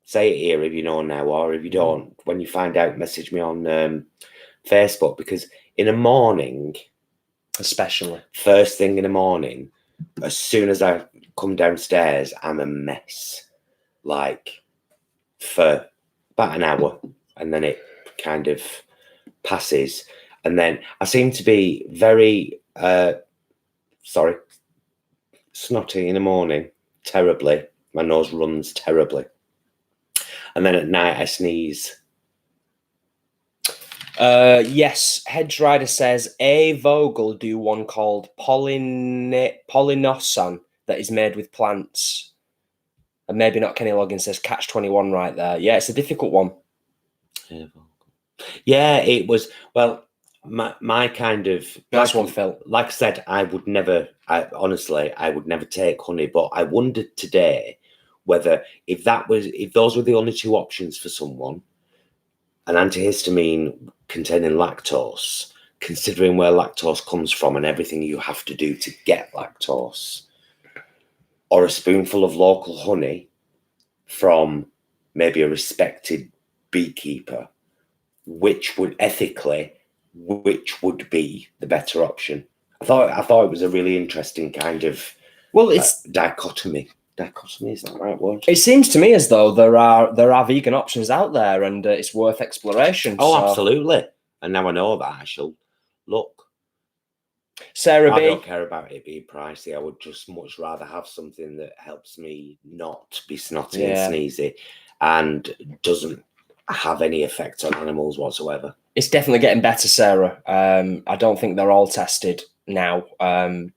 [SPEAKER 1] say it here if you know now, or if you don't, when you find out, message me on Facebook, because in the morning,
[SPEAKER 2] especially
[SPEAKER 1] first thing in the morning, as soon as I come downstairs, I'm a mess, like for about an hour, and then it kind of passes, and then I seem to be very snotty in the morning, terribly. My nose runs terribly, and then at night I sneeze.
[SPEAKER 2] Yes, Hedge Rider says A. Vogel do one called Polynosan that is made with plants. And maybe not Kenny Loggins says Catch 21 right there. Yeah, it's a difficult one.
[SPEAKER 1] Yeah, it was. Well, my kind of
[SPEAKER 2] nice one, Phil.
[SPEAKER 1] Like I said, I would never take honey, but I wondered today whether if those were the only two options for someone, an antihistamine containing lactose, considering where lactose comes from and everything you have to do to get lactose, or a spoonful of local honey from maybe a respected beekeeper, which would be the better option? I thought it was a really interesting kind of it's dichotomy. Dichotomy, is that the right word?
[SPEAKER 2] It seems to me as though there are vegan options out there, and it's worth exploration.
[SPEAKER 1] Oh, so. Absolutely. And now I know that, I shall look.
[SPEAKER 2] Sarah B.
[SPEAKER 1] I don't care about it being pricey. I would just much rather have something that helps me not be snotty and sneezy and doesn't have any effect on animals whatsoever.
[SPEAKER 2] It's definitely getting better, Sarah. I don't think they're all tested now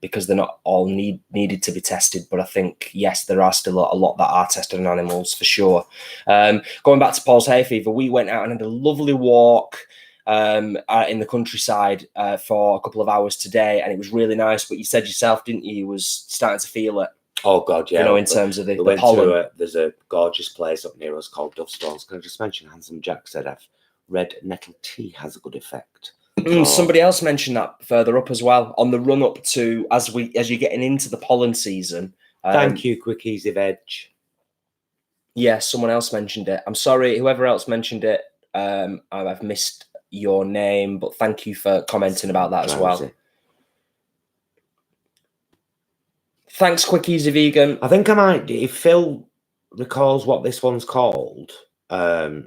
[SPEAKER 2] because they're not all needed to be tested. But I think, yes, there are still a lot that are tested on animals for sure. Going back to Paul's hay fever, we went out and had a lovely walk in the countryside for a couple of hours today, and it was really nice. But you said yourself, didn't you? You was starting to feel it.
[SPEAKER 1] Oh God, yeah.
[SPEAKER 2] You know, in terms of the pollen.
[SPEAKER 1] There's a gorgeous place up near us called Duffstones. Can I just mention, Handsome Jack said red nettle tea has a good effect.
[SPEAKER 2] Somebody else mentioned that further up as well on the run up to as you're getting into the pollen season.
[SPEAKER 1] Thank you, Quick Easy Veg.
[SPEAKER 2] Yeah, someone else mentioned it. I'm sorry, whoever else mentioned it. I've missed your name, but thank you for commenting about that as well. Thanks, Quick Easy Vegan.
[SPEAKER 1] I think I might, if Phil recalls what this one's called, but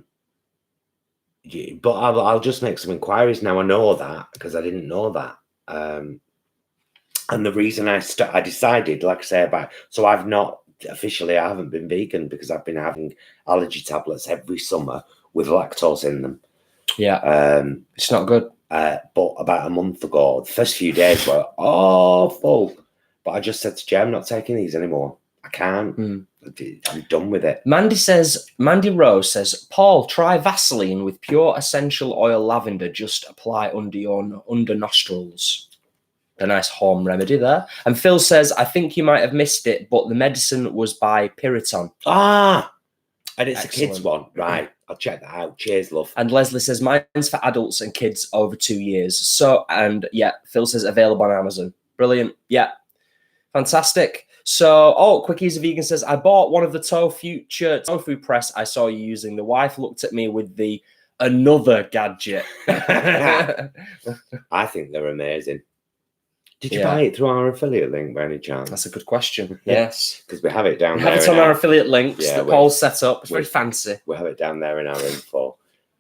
[SPEAKER 1] I'll just make some inquiries now. I know that because I didn't know that. And the reason I decided, like I say, so I haven't been vegan because I've been having allergy tablets every summer with lactose in them.
[SPEAKER 2] Yeah, it's not good.
[SPEAKER 1] But about a month ago, the first few days were awful. But I just said to Jay, I'm not taking these anymore. I can't. I'm done with it.
[SPEAKER 2] Mandy Rose says, Paul, try Vaseline with pure essential oil lavender. Just apply under nostrils. A nice home remedy there. And Phil says, I think you might have missed it, but the medicine was by Piriton.
[SPEAKER 1] Ah, and it's excellent. A kids one. Right. I'll check that out. Cheers, love.
[SPEAKER 2] And Leslie says, mine's for adults and kids over 2 years. So, and yeah, Phil says available on Amazon. Brilliant. Yeah. Fantastic. So, Quick Easy Vegan says, I bought one of the TOFUTURE Tofu Press I saw you using. The wife looked at me with the another gadget.
[SPEAKER 1] I think they're amazing. Did you buy it through our affiliate link by any chance?
[SPEAKER 2] That's a good question. Yes.
[SPEAKER 1] Because we have it down there.
[SPEAKER 2] We have it on our affiliate links that Paul's set up. It's very fancy.
[SPEAKER 1] We have it down there in our info.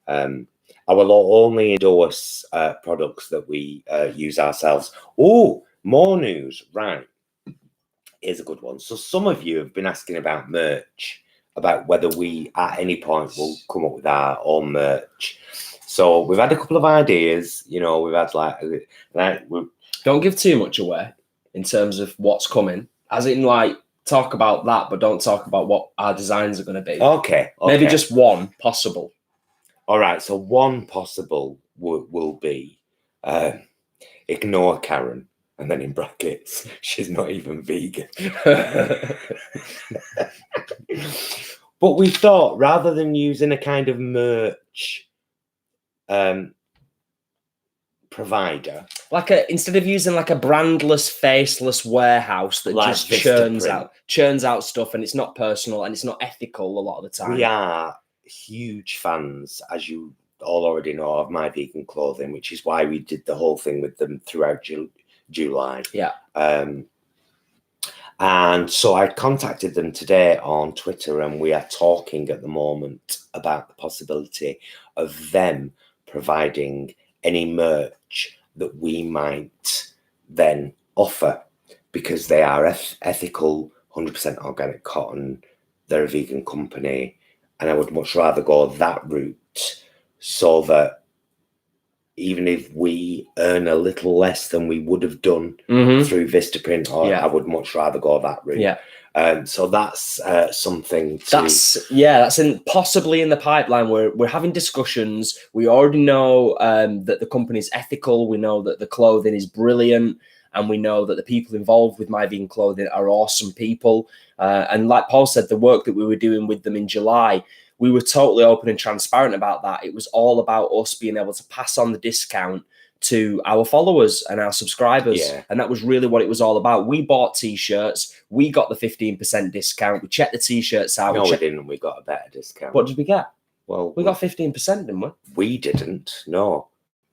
[SPEAKER 1] I will only endorse products that we use ourselves. Oh, more news. Right. Here's a good one. So some of you have been asking about merch, about whether we at any point will come up with our own merch. So we've had a couple of ideas. You know, we've had
[SPEAKER 2] don't give too much away in terms of what's coming. As in, talk about that, but don't talk about what our designs are going to be.
[SPEAKER 1] Okay.
[SPEAKER 2] Maybe just one possible.
[SPEAKER 1] All right. So one possible will be ignore Karen. And then in brackets, she's not even vegan. But we thought, rather than using a kind of merch provider,
[SPEAKER 2] instead of using a brandless, faceless warehouse that just churns out stuff, and it's not personal and it's not ethical a lot of the time.
[SPEAKER 1] We are huge fans, as you all already know, of My Vegan Clothing, which is why we did the whole thing with them throughout July.
[SPEAKER 2] Yeah.
[SPEAKER 1] And so I contacted them today on Twitter, and we are talking at the moment about the possibility of them providing any merch that we might then offer, because they are ethical, 100% organic cotton. They're a vegan company, and I would much rather go that route, so that even if we earn a little less than we would have done through Vistaprint, I would much rather go that route.
[SPEAKER 2] Yeah.
[SPEAKER 1] So that's something.
[SPEAKER 2] That's possibly in the pipeline. We're having discussions. We already know that the company's ethical. We know that the clothing is brilliant, and we know that the people involved with My Vegan Clothing are awesome people. And like Paul said, the work that we were doing with them in July, we were totally open and transparent about that. It was all about us being able to pass on the discount to our followers and our subscribers.
[SPEAKER 1] Yeah.
[SPEAKER 2] And that was really what it was all about. We bought t-shirts. We got the 15% discount. We checked the t-shirts out.
[SPEAKER 1] No, we didn't. We got a better discount.
[SPEAKER 2] What did we get?
[SPEAKER 1] Well,
[SPEAKER 2] we got 15%, didn't we?
[SPEAKER 1] We didn't. No.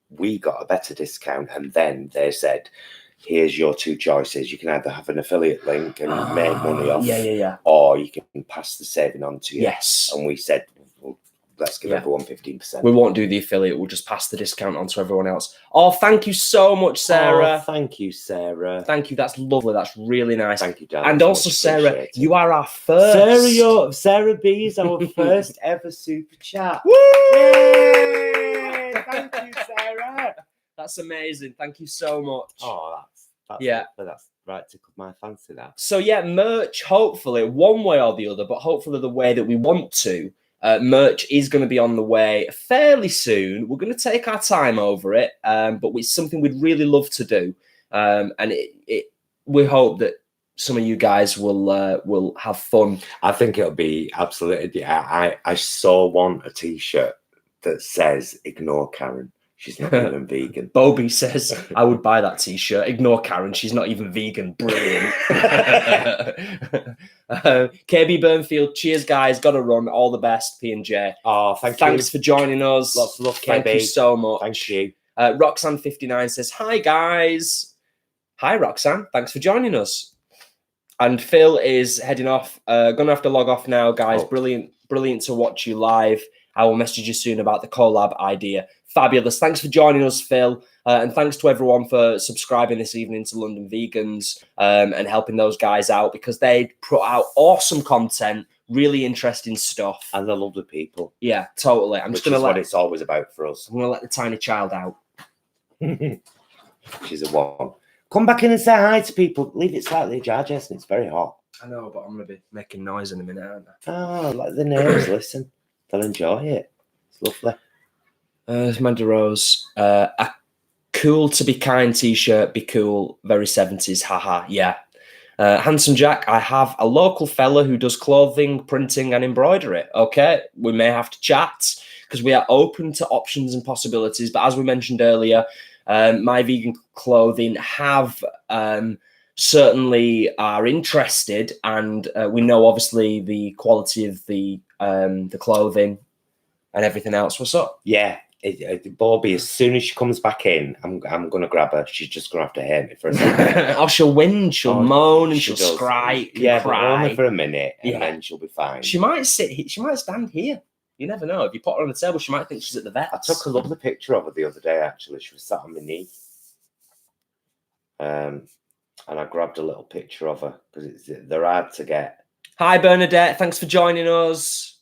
[SPEAKER 1] We got a better discount. And then they said, here's your two choices. You can either have an affiliate link and make money off.
[SPEAKER 2] Yeah.
[SPEAKER 1] Or you can pass the saving on to you.
[SPEAKER 2] Yes.
[SPEAKER 1] And we said, well, let's give everyone 15%.
[SPEAKER 2] We won't do the affiliate. We'll just pass the discount on to everyone else. Oh, thank you so much, Sarah.
[SPEAKER 1] Oh, thank you, Sarah.
[SPEAKER 2] Thank you. That's lovely. That's really nice.
[SPEAKER 1] Thank you, Dan.
[SPEAKER 2] And also, Sarah, you are our first.
[SPEAKER 1] Sarah B is our first ever super chat.
[SPEAKER 2] Woo!
[SPEAKER 1] Yay! Thank you, Sarah.
[SPEAKER 2] That's amazing. Thank you so much.
[SPEAKER 1] Oh, that's right. Tickled my fancy, that.
[SPEAKER 2] So yeah, merch. Hopefully, one way or the other, but hopefully the way that we want to. Merch is going to be on the way fairly soon. We're going to take our time over it, but it's something we'd really love to do. And we hope that some of you guys will have fun.
[SPEAKER 1] I think it'll be absolutely. I so want a T-shirt that says "Ignore Karen. She's not even vegan."
[SPEAKER 2] Bobby says, I would buy that t-shirt. Ignore Karen. She's not even vegan. Brilliant. KB Burnfield, cheers, guys. Got to run. All the best, P&J.
[SPEAKER 1] Oh,
[SPEAKER 2] Thanks for joining us.
[SPEAKER 1] Lots of love, KB.
[SPEAKER 2] Thank you so much.
[SPEAKER 1] Thank you.
[SPEAKER 2] Roxanne59 says, hi, guys. Hi, Roxanne. Thanks for joining us. And Phil is heading off. Going to have to log off now, guys.
[SPEAKER 1] Oh.
[SPEAKER 2] Brilliant to watch you live. I will message you soon about the collab idea. Fabulous. Thanks for joining us, Phil. And thanks to everyone for subscribing this evening to London Vegans and helping those guys out, because they put out awesome content, really interesting stuff.
[SPEAKER 1] And they're lovely people.
[SPEAKER 2] Yeah, totally. I'm just going to let...
[SPEAKER 1] what it's always about for us.
[SPEAKER 2] I'm going to let the tiny child out.
[SPEAKER 1] She's a one. Come back in and say hi to people. Leave it slightly ajar, Jason. It's very hot.
[SPEAKER 2] I know, but I'm going to be making noise in a minute, aren't I?
[SPEAKER 1] Oh, let the neighbours listen. They'll enjoy it. It's lovely.
[SPEAKER 2] Amanda Rose, a cool to be kind t-shirt, be cool, very 70s, haha, yeah. Handsome Jack, I have a local fella who does clothing, printing and embroidery. Okay, we may have to chat because we are open to options and possibilities. But as we mentioned earlier, My Vegan Clothing have certainly are interested, and we know obviously the quality of the clothing and everything else. What's up?
[SPEAKER 1] Yeah. Bobby, as soon as she comes back in, I'm going to grab her. She's just going to have to hate me for a second.
[SPEAKER 2] Oh, she'll whinge, she'll moan, and she'll scry,
[SPEAKER 1] yeah,
[SPEAKER 2] cry.
[SPEAKER 1] only for a minute, and then she'll be fine.
[SPEAKER 2] She might sit. She might stand here. You never know. If you put her on the table, she might think she's at the vet.
[SPEAKER 1] I took a lovely picture of her the other day. Actually, she was sat on my knee, and I grabbed a little picture of her because they're hard to get.
[SPEAKER 2] Hi, Bernadette. Thanks for joining us.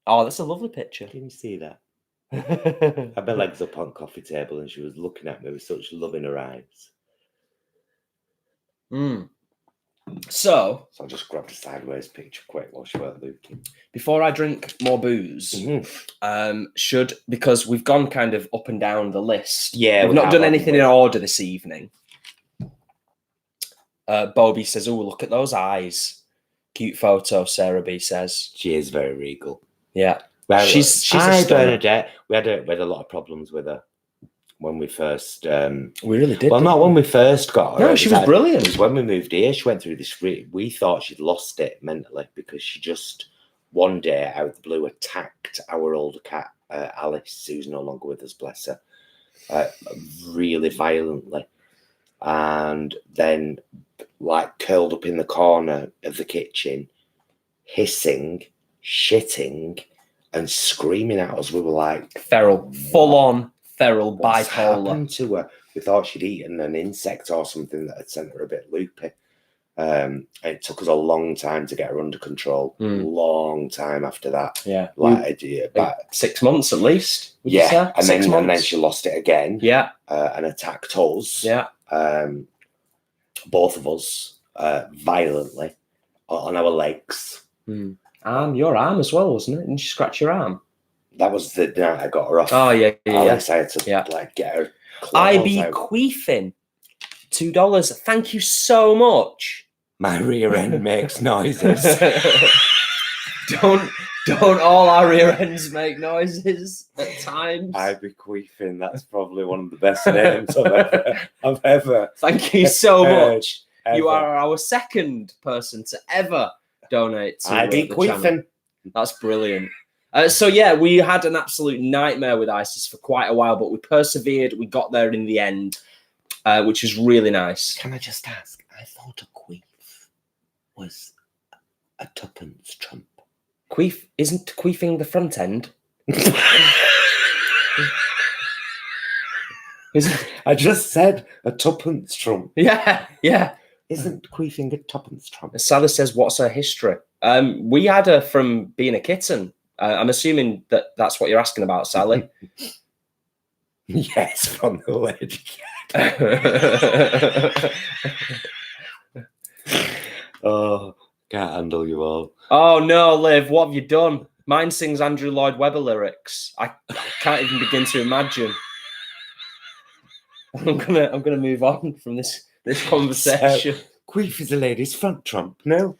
[SPEAKER 2] Oh, that's a lovely picture.
[SPEAKER 1] Can you see that? I had my legs up on coffee table and she was looking at me with such love in her eyes. So I just grabbed a sideways picture quick while she weren't looking.
[SPEAKER 2] Before I drink more booze, because we've gone kind of up and down the list.
[SPEAKER 1] Yeah,
[SPEAKER 2] we've not done anything in order this evening. Bobby says, oh, look at those eyes. Cute photo, Sarah B says.
[SPEAKER 1] She is very regal.
[SPEAKER 2] Yeah.
[SPEAKER 1] Well,
[SPEAKER 2] she's
[SPEAKER 1] hi, Bernadette. We had a lot of problems with her when we first...
[SPEAKER 2] we really did.
[SPEAKER 1] Well, not when we first got her.
[SPEAKER 2] No, she was brilliant.
[SPEAKER 1] It was when we moved here. She went through this... We thought she'd lost it mentally because she just, one day, out of the blue, attacked our older cat, Alice, who's no longer with us, bless her, really violently. And then, like, curled up in the corner of the kitchen, hissing, shitting, and screaming at us. We were like...
[SPEAKER 2] Feral. Full-on feral,
[SPEAKER 1] what's
[SPEAKER 2] bipolar.
[SPEAKER 1] Happened to her? We thought she'd eaten an insect or something that had sent her a bit loopy. It took us a long time to get her under control. Long time after that.
[SPEAKER 2] Yeah.
[SPEAKER 1] Like
[SPEAKER 2] 6 months at least.
[SPEAKER 1] Yeah. And then she lost it again.
[SPEAKER 2] Yeah.
[SPEAKER 1] And attacked us.
[SPEAKER 2] Yeah.
[SPEAKER 1] Both of us violently on our legs.
[SPEAKER 2] Your arm as well, wasn't it? Didn't you scratch your arm?
[SPEAKER 1] That was the night I got her off.
[SPEAKER 2] Oh, yeah.
[SPEAKER 1] Alice, I had to like get her.
[SPEAKER 2] IB Queefin, $2. Thank you so much.
[SPEAKER 1] My rear end makes noises.
[SPEAKER 2] Don't all our rear ends make noises at times?
[SPEAKER 1] I bequeathing. That's probably one of the best names I've ever.
[SPEAKER 2] Thank you so much.
[SPEAKER 1] Ever.
[SPEAKER 2] You are our second person to ever donate to
[SPEAKER 1] I
[SPEAKER 2] the channel.
[SPEAKER 1] bequeathing.
[SPEAKER 2] That's brilliant. So yeah, we had an absolute nightmare with ISIS for quite a while, but we persevered. We got there in the end, which is really nice.
[SPEAKER 1] Can I just ask? I thought a queef was a tuppence trump.
[SPEAKER 2] Queef isn't queefing the front end.
[SPEAKER 1] I just said a tuppence trump.
[SPEAKER 2] Yeah.
[SPEAKER 1] Isn't queefing a tuppence trump?
[SPEAKER 2] Sally says, "What's her history?" We had her from being a kitten. I'm assuming that's what you're asking about, Sally.
[SPEAKER 1] Yes, from the lady. Oh, can't handle you all.
[SPEAKER 2] Oh no, Liv, what have you done? Mine sings Andrew Lloyd Webber lyrics. I can't even begin to imagine. I'm gonna move on from this conversation.
[SPEAKER 1] So, queef is a lady's front trump. No.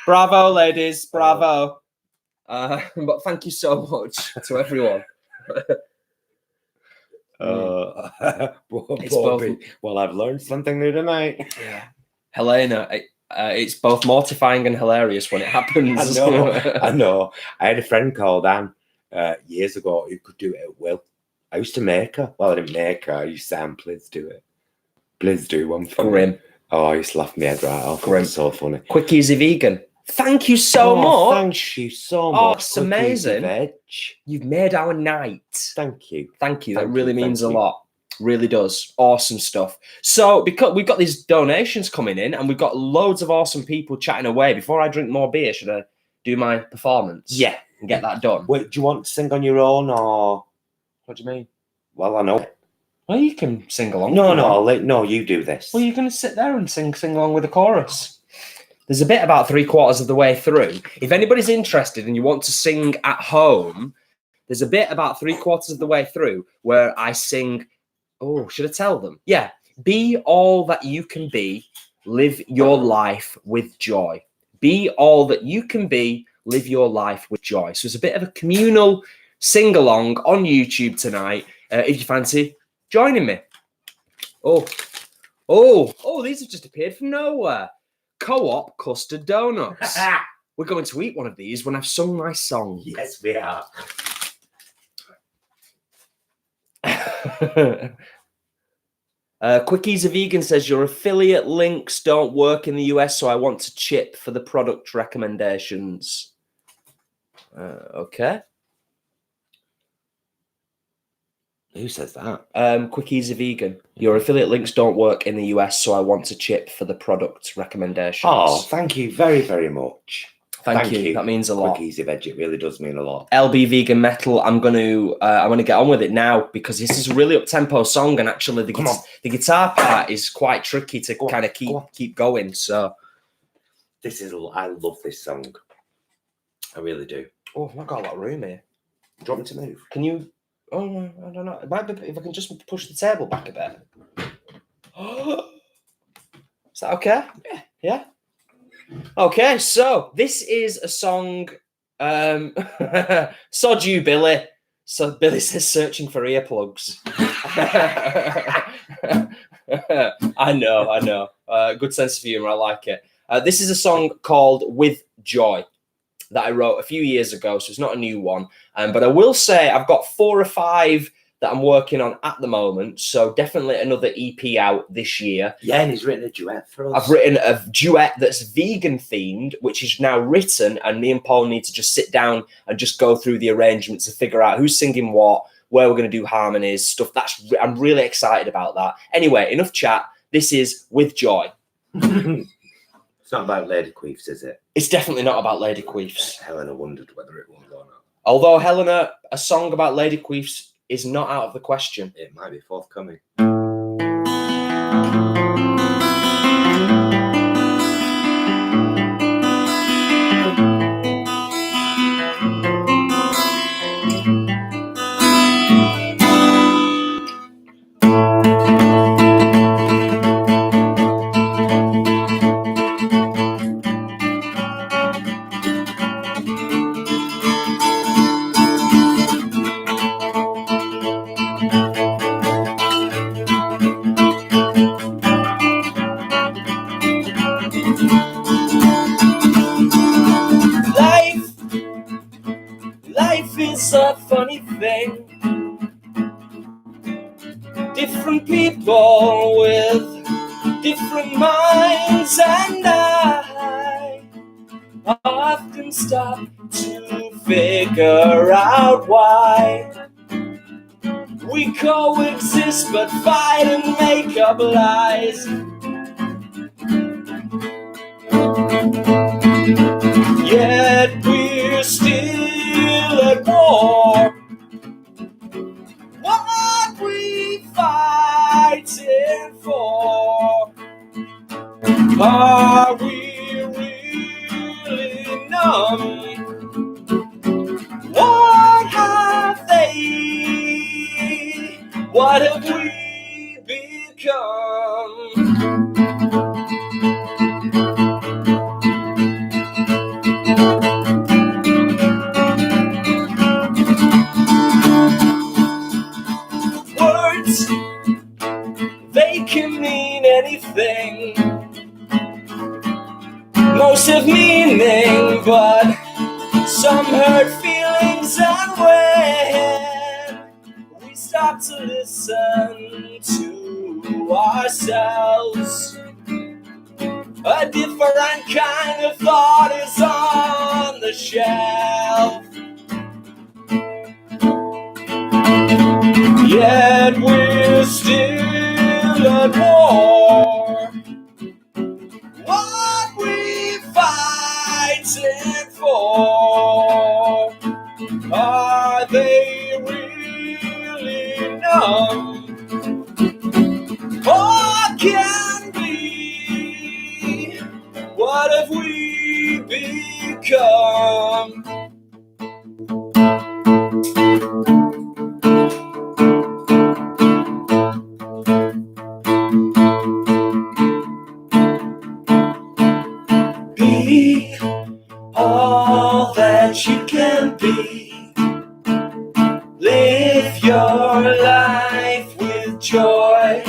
[SPEAKER 2] Bravo, ladies, bravo. But thank you so much to everyone.
[SPEAKER 1] Well, I've learned something new tonight.
[SPEAKER 2] Yeah, Helena. It's both mortifying and hilarious when it happens.
[SPEAKER 1] I know. I had a friend called Anne years ago who could do it at will. I used to make her. Well, I didn't make her. I used to say, "Please do it. Please do one for
[SPEAKER 2] Grim.
[SPEAKER 1] me." Oh, I used to laugh my head right off.
[SPEAKER 2] Grim.
[SPEAKER 1] It was so funny.
[SPEAKER 2] Quick Easy Vegan. Thank you so much.
[SPEAKER 1] Thank you so much.
[SPEAKER 2] Oh, it's amazing.
[SPEAKER 1] Veg.
[SPEAKER 2] You've made our night.
[SPEAKER 1] Thank you.
[SPEAKER 2] Thank you.
[SPEAKER 1] Thank
[SPEAKER 2] That really
[SPEAKER 1] you,
[SPEAKER 2] means a
[SPEAKER 1] thank you.
[SPEAKER 2] lot. Really does. Awesome stuff. So because we've got these donations coming in and we've got loads of awesome people chatting away. Before I drink more beer, should I do my performance?
[SPEAKER 1] Yeah.
[SPEAKER 2] And get that done?
[SPEAKER 1] Wait, do you want to sing on your own or?
[SPEAKER 2] What do you mean?
[SPEAKER 1] Well, I know.
[SPEAKER 2] Well, you can sing along.
[SPEAKER 1] No, you do this.
[SPEAKER 2] Well, you're going to sit there and sing along with the chorus. There's a bit about 3/4 of the way through. If anybody's interested and you want to sing at home, there's a bit about 3/4 of the way through where I sing. Oh, should I tell them? Yeah. Be all that you can be. Live your life with joy. Be all that you can be. Live your life with joy. So it's a bit of a communal sing-along on YouTube tonight. If you fancy joining me. Oh, these have just appeared from nowhere. Co-op custard donuts. We're going to eat one of these when I've sung my song.
[SPEAKER 1] Yes, we are.
[SPEAKER 2] Quick Easy Vegan says your affiliate links don't work in the US, so I want to chip for the product recommendations. Okay.
[SPEAKER 1] Who says that?
[SPEAKER 2] Quick Easy Vegan. Your affiliate links don't work in the US, so I want to chip for the product recommendations.
[SPEAKER 1] Oh, thank you very, very much.
[SPEAKER 2] Thank you. That means a lot.
[SPEAKER 1] Quick Easy Veg, it really does mean a lot.
[SPEAKER 2] LB Vegan Metal. I'm going to get on with it now because this is a really up-tempo song, and actually the guitar part is quite tricky to kind of keep going. So
[SPEAKER 1] I love this song. I really do.
[SPEAKER 2] Oh, I've not got a lot of room here.
[SPEAKER 1] Do you want me to move?
[SPEAKER 2] Can you? Oh, no, I don't know. It might be if I can just push the table back a bit. Is that okay? Yeah. Okay, so this is a song. Sod you, Billy. So Billy says searching for earplugs. I know. Good sense of humor. I like it. This is a song called With Joy that I wrote a few years ago, so it's not a new one. But I will say I've got 4 or 5 that I'm working on at the moment, so definitely another EP out this year.
[SPEAKER 1] Yeah, and he's written a duet for us.
[SPEAKER 2] I've written a duet that's vegan themed, which is now written, and me and Paul need to just sit down and just go through the arrangements and figure out who's singing what, where we're going to do harmonies, stuff. I'm really excited about that. Anyway, enough chat. This is With Joy.
[SPEAKER 1] It's not about lady queefs, is it?
[SPEAKER 2] It's definitely not about lady queefs.
[SPEAKER 1] Helena wondered whether it was or not.
[SPEAKER 2] Although, Helena, a song about lady queefs is not out of the question.
[SPEAKER 1] It might be forthcoming.
[SPEAKER 2] is a funny thing. Different people with different minds, and I often stop to figure out why we coexist but fight and make up lies. Yet we're still at war. What we fighting for? Are we really numb? What have they? What have we become? Words, they can mean anything. Most have meaning, but some hurt feelings. And when we stop to listen to ourselves, a different kind of thought is on the shelf. Yet we're still at war. What we fighting for? Are they really numb? Or can be? What have we become? Be all that you can be. Live your life with joy.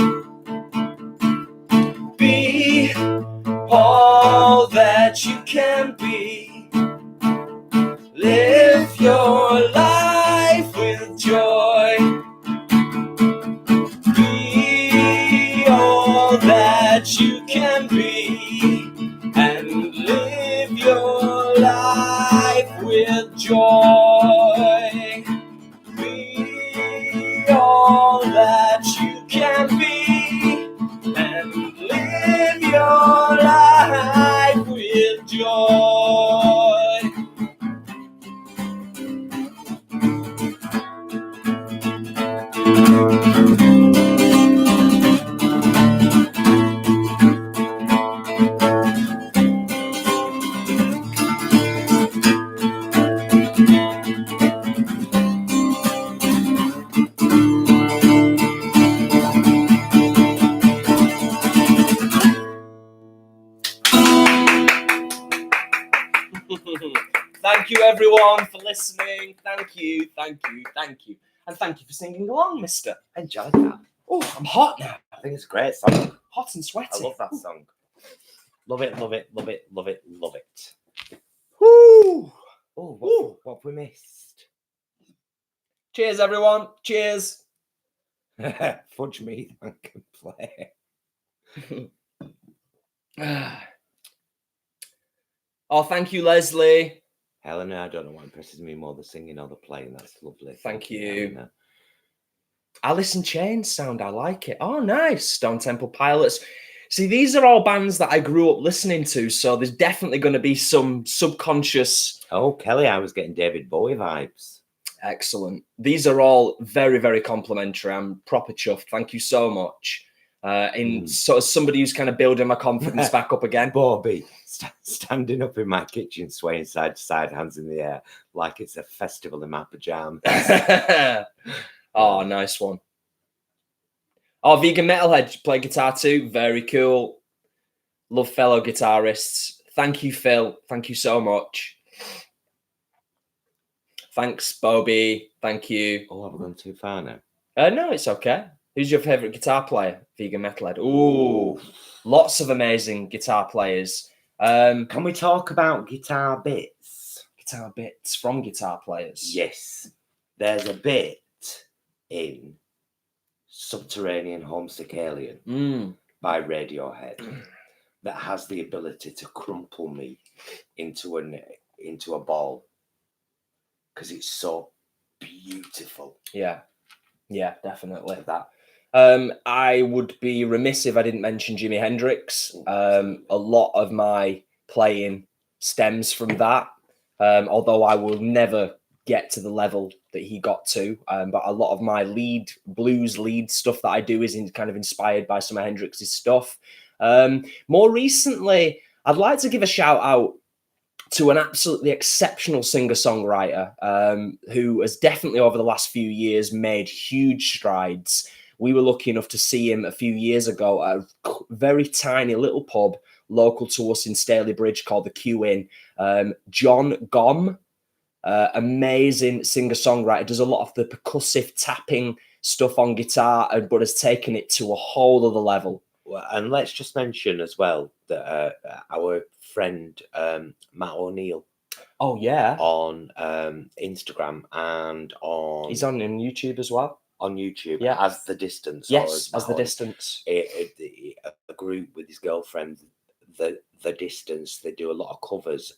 [SPEAKER 2] Be all that you can be. Live your life with joy. Be all that you can be, and live your life with joy. Be all that you can be, and live your life with joy. Thank you, everyone, for listening. Thank you, thank you, thank you. And thank you for singing along, mister.
[SPEAKER 1] Enjoy that.
[SPEAKER 2] Oh, I'm hot now.
[SPEAKER 1] I think it's a great song.
[SPEAKER 2] Hot and sweaty.
[SPEAKER 1] I love that song. Love it, love it, love it, love it, love it.
[SPEAKER 2] Woo!
[SPEAKER 1] Oh, what have we missed?
[SPEAKER 2] Cheers, everyone. Cheers.
[SPEAKER 1] Fudge me and can play.
[SPEAKER 2] Oh, thank you, Leslie.
[SPEAKER 1] Helena, I don't know what impresses me more, the singing or the playing. That's lovely.
[SPEAKER 2] Thank you.
[SPEAKER 1] Helena.
[SPEAKER 2] Alice in Chains sound, I like it. Oh, nice. Stone Temple Pilots. See, these are all bands that I grew up listening to, so there's definitely going to be some subconscious...
[SPEAKER 1] Oh, Kelly, I was getting David Bowie vibes.
[SPEAKER 2] Excellent. These are all very, very complimentary. I'm proper chuffed. Thank you so much. So as somebody who's kind of building my confidence back up again.
[SPEAKER 1] Bobby, standing up in my kitchen, swaying side to side, hands in the air, like it's a festival in my pajamas.
[SPEAKER 2] Oh, nice one. Oh, Vegan Metalhead, play guitar too. Very cool. Love fellow guitarists. Thank you, Phil. Thank you so much. Thanks, Bobby. Thank you.
[SPEAKER 1] Oh, have I gone too far now?
[SPEAKER 2] No, it's okay. Who's your favourite guitar player? Vegan Metalhead. Ooh, lots of amazing guitar players.
[SPEAKER 1] Can we talk about guitar bits?
[SPEAKER 2] guitar bits from guitar players.
[SPEAKER 1] Yes. There's a bit in Subterranean Homesick Alien by Radiohead that has the ability to crumple me into a ball because it's so beautiful.
[SPEAKER 2] Yeah, definitely.
[SPEAKER 1] That.
[SPEAKER 2] I would be remiss if I didn't mention Jimi Hendrix. A lot of my playing stems from that, although I will never get to the level that he got to. But a lot of my blues lead stuff that I do is kind of inspired by some of Hendrix's stuff. More recently, I'd like to give a shout out to an absolutely exceptional singer-songwriter who has definitely over the last few years made huge strides. We were lucky enough to see him a few years ago at a very tiny little pub local to us in Staley Bridge called the Q Inn. John Gomm, amazing singer-songwriter, does a lot of the percussive tapping stuff on guitar, but has taken it to a whole other level.
[SPEAKER 1] And let's just mention as well that our friend Matt O'Neill.
[SPEAKER 2] Oh yeah,
[SPEAKER 1] on Instagram and
[SPEAKER 2] he's on YouTube as well.
[SPEAKER 1] On YouTube,
[SPEAKER 2] yeah,
[SPEAKER 1] As The Distance.
[SPEAKER 2] Yes, As The Distance.
[SPEAKER 1] A group with his girlfriend, the Distance. They do a lot of covers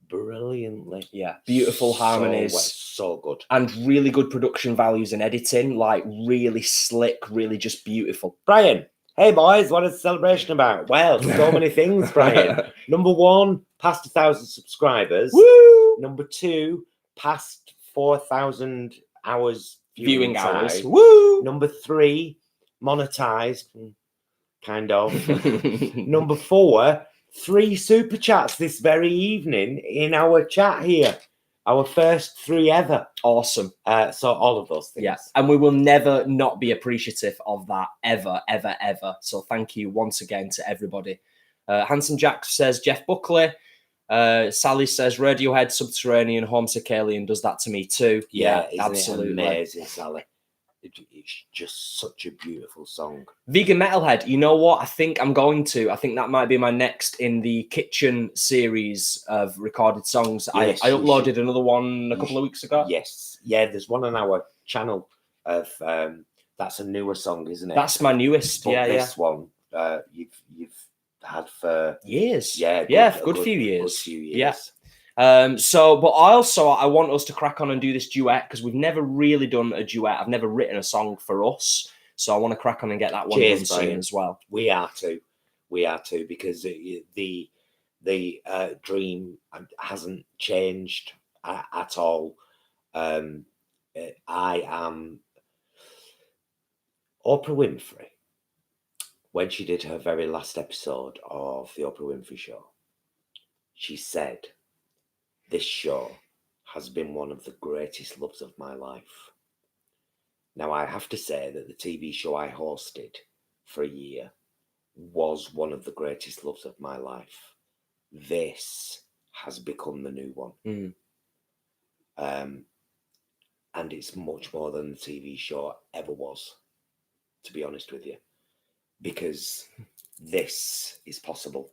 [SPEAKER 1] brilliantly.
[SPEAKER 2] Yeah, beautiful harmonies,
[SPEAKER 1] so good,
[SPEAKER 2] and really good production values and editing. Like really slick, really just beautiful.
[SPEAKER 1] Brian. Hey boys, what is the celebration about? Well, so many things, Brian. Number 1, past 1,000 subscribers.
[SPEAKER 2] Woo!
[SPEAKER 1] Number 2, past 4,000 hours
[SPEAKER 2] viewing hours.
[SPEAKER 1] Woo! Number 3, monetized, kind of. Number 4, 3 super chats this very evening in our chat here. Our first 3 ever.
[SPEAKER 2] Awesome.
[SPEAKER 1] So all of those things.
[SPEAKER 2] Yeah, and we will never not be appreciative of that, ever, ever, ever. So thank you once again to everybody. Handsome Jack says, Jeff Buckley. Sally says, Radiohead, Subterranean, Homesick Alien does that to me too.
[SPEAKER 1] Yeah,
[SPEAKER 2] absolutely.
[SPEAKER 1] Amazing, Sally. It's just such a beautiful song.
[SPEAKER 2] Vegan Metalhead, you know what? I think that might be my next in the Kitchen series of recorded songs. Yes, I uploaded another one a couple of weeks ago.
[SPEAKER 1] Yes. Yeah, there's one on our channel of that's a newer song, isn't it?
[SPEAKER 2] That's my newest.
[SPEAKER 1] But this one you've had for
[SPEAKER 2] years.
[SPEAKER 1] Yeah,
[SPEAKER 2] good few years.
[SPEAKER 1] Yeah.
[SPEAKER 2] But I want us to crack on and do this duet because we've never really done a duet. I've never written a song for us, so I want to crack on and get that one done soon as well.
[SPEAKER 1] We are too, because the dream hasn't changed at all. I am Oprah Winfrey. When she did her very last episode of the Oprah Winfrey Show, she said, "This show has been one of the greatest loves of my life." Now, I have to say that the TV show I hosted for a year was one of the greatest loves of my life. This has become the new one. And it's much more than the TV show ever was, to be honest with you, because this is possible.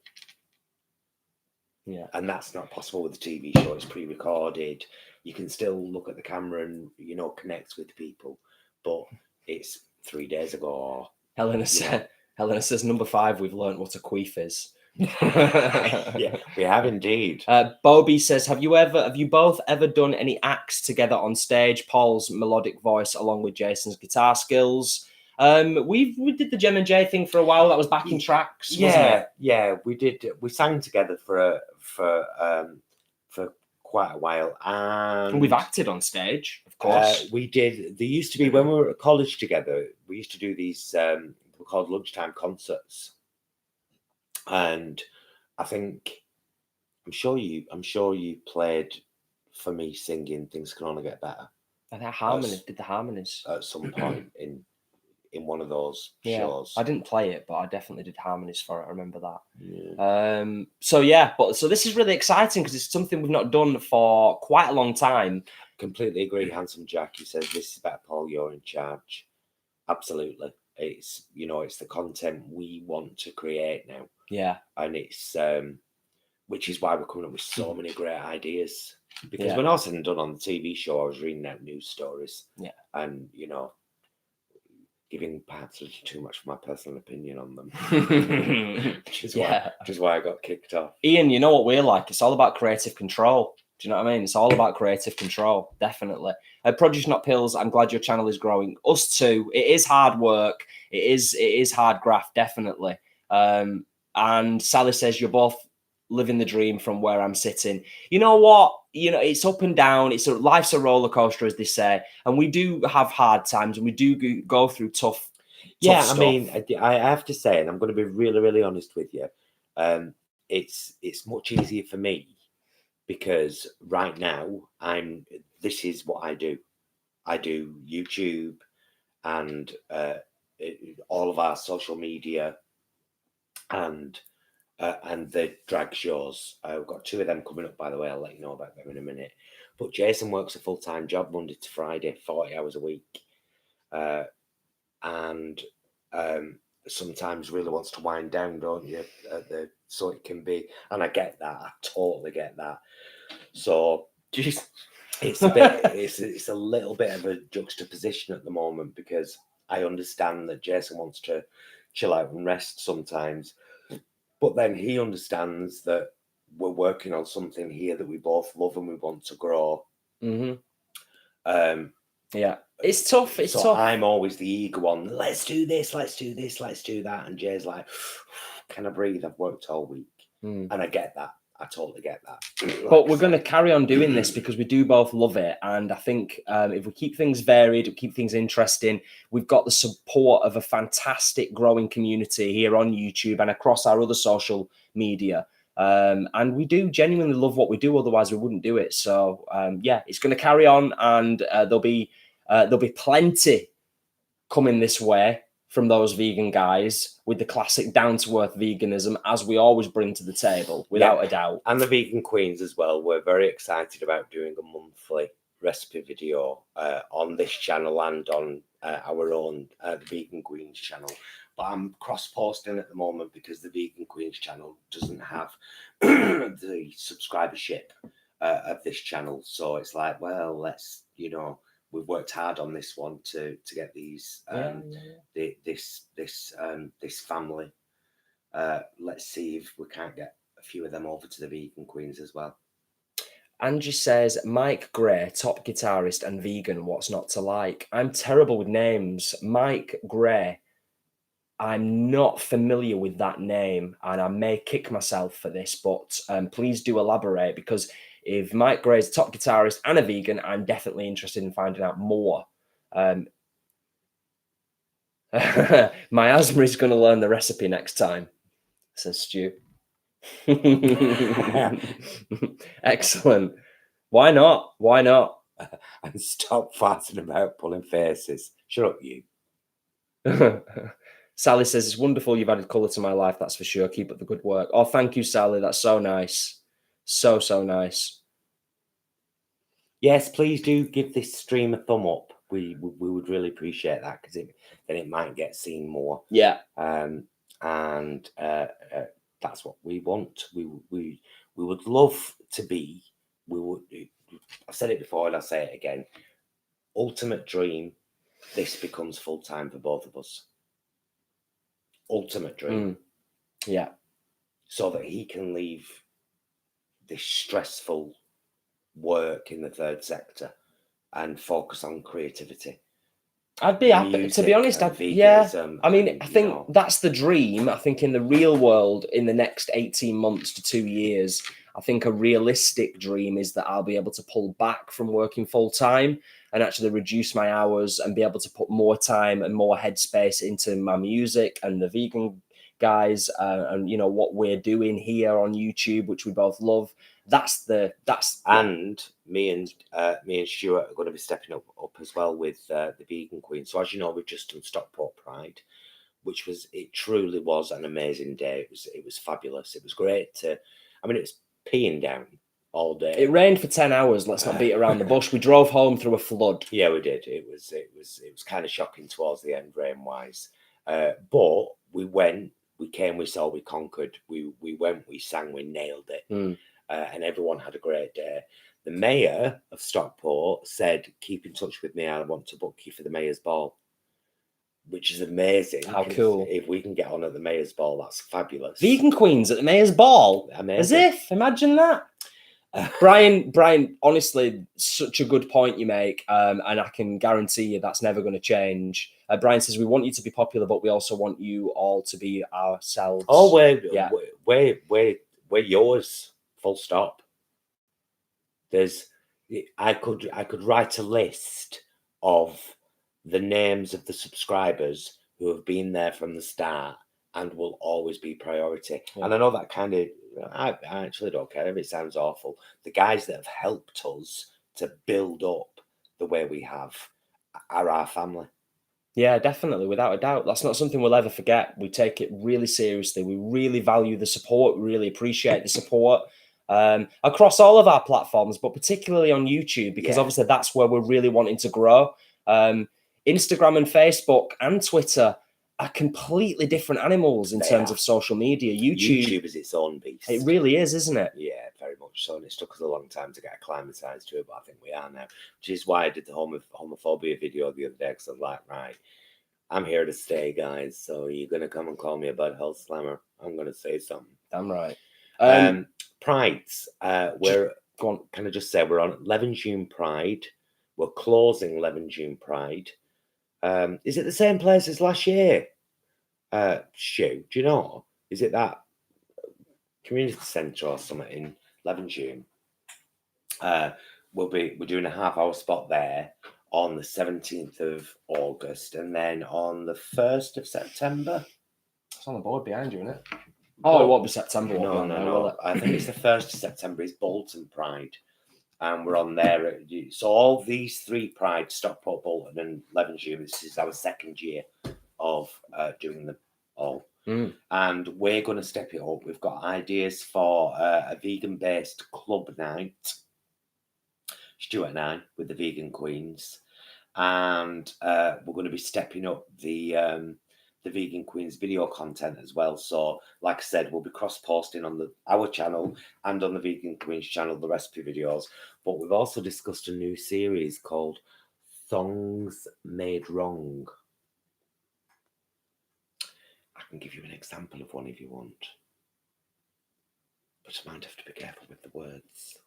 [SPEAKER 2] Yeah.
[SPEAKER 1] And that's not possible with the TV show. It's pre-recorded. You can still look at the camera and, connect with people. But it's 3 days ago.
[SPEAKER 2] Helena says, number 5, we've learned what a queef is.
[SPEAKER 1] Yeah, we have indeed.
[SPEAKER 2] Bobby says, have you both ever done any acts together on stage? Paul's melodic voice along with Jason's guitar skills. We did the Gem and J thing for a while. That was backing tracks.
[SPEAKER 1] Yeah, we did. We sang together for quite a while, and
[SPEAKER 2] we've acted on stage, of course.
[SPEAKER 1] We did. There used to be when we were at college together. We used to do these they were called lunchtime concerts, and I'm sure you played for me singing "Things Can Only Get Better."
[SPEAKER 2] And that harmony did the harmonies
[SPEAKER 1] at some point in one of those shows.
[SPEAKER 2] I didn't play it, but I definitely did harmonies for it. I remember that.
[SPEAKER 1] Yeah.
[SPEAKER 2] So this is really exciting because it's something we've not done for quite a long time.
[SPEAKER 1] Completely agree. Handsome Jack, he says, this is about Paul, you're in charge. Absolutely. It's, it's the content we want to create now.
[SPEAKER 2] Yeah.
[SPEAKER 1] And it's, which is why we're coming up with so many great ideas. Because when I was done on the TV show, I was reading out news stories.
[SPEAKER 2] Yeah.
[SPEAKER 1] And, you know, giving perhaps a little too much of my personal opinion on them. which is why I got kicked off.
[SPEAKER 2] Ian, you know what we're like? It's all about creative control. Do you know what I mean? It's all about creative control, definitely. Produce Not Pills, I'm glad your channel is growing. Us too. It is hard work. It is hard graft, definitely. And Sally says, you're both living the dream from where I'm sitting. You know what? You know, it's up and down. Life's a roller coaster, as they say. And we do have hard times and we do go through tough stuff.
[SPEAKER 1] I mean, I have to say, and I'm going to be really, really honest with you, it's much easier for me because right now this is what I do. I do YouTube and all of our social media and the drag shows. I've got 2 of them coming up, by the way. I'll let you know about them in a minute. But Jason works a full-time job Monday to Friday, 40 hours a week. And sometimes really wants to wind down, don't you? So it can be, and I get that. I totally get that. So it's a bit, it's a little bit of a juxtaposition at the moment because I understand that Jason wants to chill out and rest sometimes, but then he understands that we're working on something here that we both love and we want to grow.
[SPEAKER 2] Yeah, it's tough. It's tough.
[SPEAKER 1] I'm always the eager one. Let's do this. Let's do this. Let's do that. And Jay's like, "Can I breathe? I've worked all week." And I get that. I totally get that.
[SPEAKER 2] But we're going to carry on doing this because we do both love it. And I think if we keep things varied, we keep things interesting, we've got the support of a fantastic growing community here on YouTube and across our other social media. And we do genuinely love what we do. Otherwise, we wouldn't do it. So, it's going to carry on. And there'll be plenty coming this way from those vegan guys with the classic down-to-earth veganism, as we always bring to the table, without a doubt.
[SPEAKER 1] And the vegan queens as well. We're very excited about doing a monthly recipe video on this channel and on our own the Vegan Queens channel. But I'm cross-posting at the moment because the Vegan Queens channel doesn't have the subscribership of this channel. So it's like, well, let's, we've worked hard on this one to get these this family. Let's see if we can't get a few of them over to the Vegan Queens as well.
[SPEAKER 2] Angie says, Mike Gray, top guitarist and vegan, what's not to like? I'm terrible with names. Mike Gray, I'm not familiar with that name, and I may kick myself for this, but please do elaborate, because if Mike Gray is a top guitarist and a vegan, I'm definitely interested in finding out more. My asthma is going to learn the recipe next time, says Stu. Excellent. Why not? Why not?
[SPEAKER 1] And stop farting about pulling faces. Shut up, you.
[SPEAKER 2] Sally says, it's wonderful you've added colour to my life, that's for sure. Keep up the good work. Oh, thank you, Sally. That's so nice. So nice.
[SPEAKER 1] Yes, please do give this stream a thumb up. We would really appreciate that, because then it might get seen more.
[SPEAKER 2] Yeah.
[SPEAKER 1] And that's what we want. We would love to be. I've said it before and I'll say it again. Ultimate dream. This becomes full time for both of us. Ultimate dream.
[SPEAKER 2] Yeah.
[SPEAKER 1] So that he can leave this stressful work in the third sector and focus on creativity.
[SPEAKER 2] I'd be happy, to be honest. I mean, I think that's the dream. I think in the real world, in the next 18 months to 2 years, I think a realistic dream is that I'll be able to pull back from working full time and actually reduce my hours and be able to put more time and more headspace into my music and the vegan guys and what we're doing here on YouTube, which we both love.
[SPEAKER 1] And me and Stuart are going to be stepping up as well with the Vegan Queen. So as you know, we've just done Stockport Pride, which it truly was an amazing day. It was fabulous. It was great it was peeing down all day.
[SPEAKER 2] It rained for 10 hours. Let's not beat around the bush. We drove home through a flood.
[SPEAKER 1] Yeah, we did. It was kind of shocking towards the end, rain wise. But we went, we came, we saw, we conquered. We went, we sang, we nailed it. And everyone had a great day. the mayor of Stockport said, keep in touch with me. I want to book you for the mayor's ball, which is amazing.
[SPEAKER 2] How cool.
[SPEAKER 1] If we can get on at the mayor's ball, that's fabulous.
[SPEAKER 2] Vegan queens at the mayor's ball.
[SPEAKER 1] Amazing.
[SPEAKER 2] As if, imagine that. Brian, honestly, such a good point you make, and I can guarantee you that's never going to change. Brian says, we want you to be popular, but we also want you all to be ourselves.
[SPEAKER 1] Oh, we're yours, full stop. I could write a list of the names of the subscribers who have been there from the start and will always be priority. Yeah. And I know that kind of, I actually don't care if it sounds awful. The guys that have helped us to build up the way we have are our family.
[SPEAKER 2] Yeah, definitely, without a doubt. That's not something we'll ever forget. We take it really seriously. We really value the support. We really appreciate the support across all of our platforms, but particularly on YouTube, because obviously that's where we're really wanting to grow. Instagram and Facebook and Twitter are completely different animals in terms of social media. YouTube
[SPEAKER 1] is its own beast.
[SPEAKER 2] It really is, isn't it?
[SPEAKER 1] Yeah, very much so. And it's took us a long time to get acclimatized to it, but I think we are now. Which is why I did the homophobia video the other day, because I'm like, right, I'm here to stay, guys. So you're going to come and call me a butthole slammer. I'm going to say something.
[SPEAKER 2] Damn right.
[SPEAKER 1] Prides. Can I just say, we're on 11 June Pride. We're closing 11 June Pride. Is it the same place as last year? Do you know? Is it that community centre or something in 11 June? We're doing a half-hour spot there on the 17th of August, and then on the 1st of September.
[SPEAKER 2] It's on the board behind you, isn't it? Oh, it won't be September.
[SPEAKER 1] No. I think it's the 1st of September. It's Bolton Pride. And we're on there. So all these three Pride, Stockport, Bolton, and 11 June, this is our second year of doing them all. And we're going to step it up. We've got ideas for a vegan-based club night, Stuart and I, with the Vegan Queens. And we're going to be stepping up the Vegan Queens video content as well. So, like I said, we'll be cross-posting on our channel and on the Vegan Queens channel, the recipe videos. But we've also discussed a new series called Thongs Made Wrong. I can give you an example of one if you want. But I might have to be careful with the words.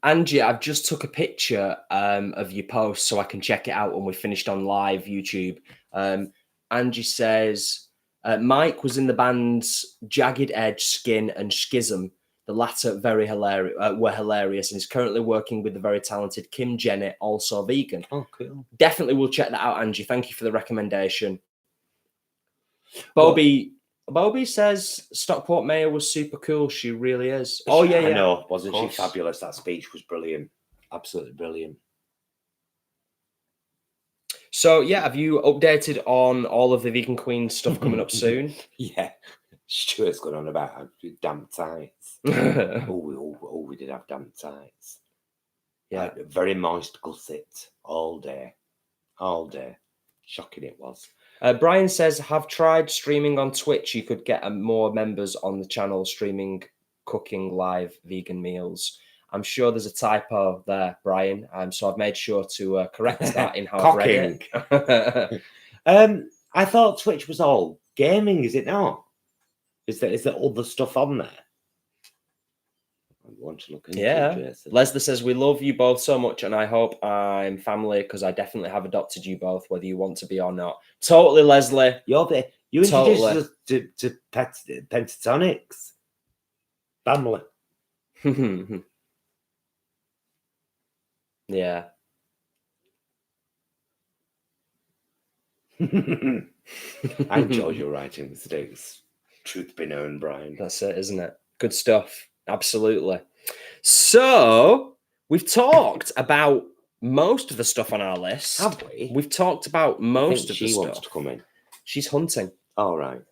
[SPEAKER 2] Angie, I've just took a picture of your post so I can check it out when we finished on live YouTube. Angie says, Mike was in the bands Jagged Edge, Skin and Schism. The latter were hilarious, and is currently working with the very talented Kim Jennett, also vegan.
[SPEAKER 1] Oh, cool.
[SPEAKER 2] Definitely will check that out, Angie. Thank you for the recommendation. Bobby says Stockport Mayor was super cool. She really is. Oh, yeah.
[SPEAKER 1] I know. Wasn't she fabulous? That speech was brilliant. Absolutely brilliant.
[SPEAKER 2] So, yeah, have you updated on all of the Vegan Queen stuff coming up soon?
[SPEAKER 1] Yeah. Stuart's going on about damp tights. We did have damp tights.
[SPEAKER 2] Yeah.
[SPEAKER 1] Very moist gusset all day. All day. Shocking it was.
[SPEAKER 2] Brian says, have tried streaming on Twitch. You could get more members on the channel streaming cooking live vegan meals. I'm sure there's a typo there, Brian. So I've made sure to correct that in how I've read
[SPEAKER 1] it. I thought Twitch was all gaming, is it not? Is there other stuff on there? I want to look into it.
[SPEAKER 2] Leslie says, we love you both so much, and I hope I'm family because I definitely have adopted you both, whether you want to be or not. Totally, Leslie.
[SPEAKER 1] You introduced us to pentatonics. Family.
[SPEAKER 2] Yeah.
[SPEAKER 1] I enjoy your writing mistakes. Truth be known, Brian.
[SPEAKER 2] That's it, isn't it? Good stuff. Absolutely. So we've talked about most of the stuff on our list.
[SPEAKER 1] Have we?
[SPEAKER 2] We've talked about most of the stuff.
[SPEAKER 1] She wants to come in.
[SPEAKER 2] She's hunting.
[SPEAKER 1] All right.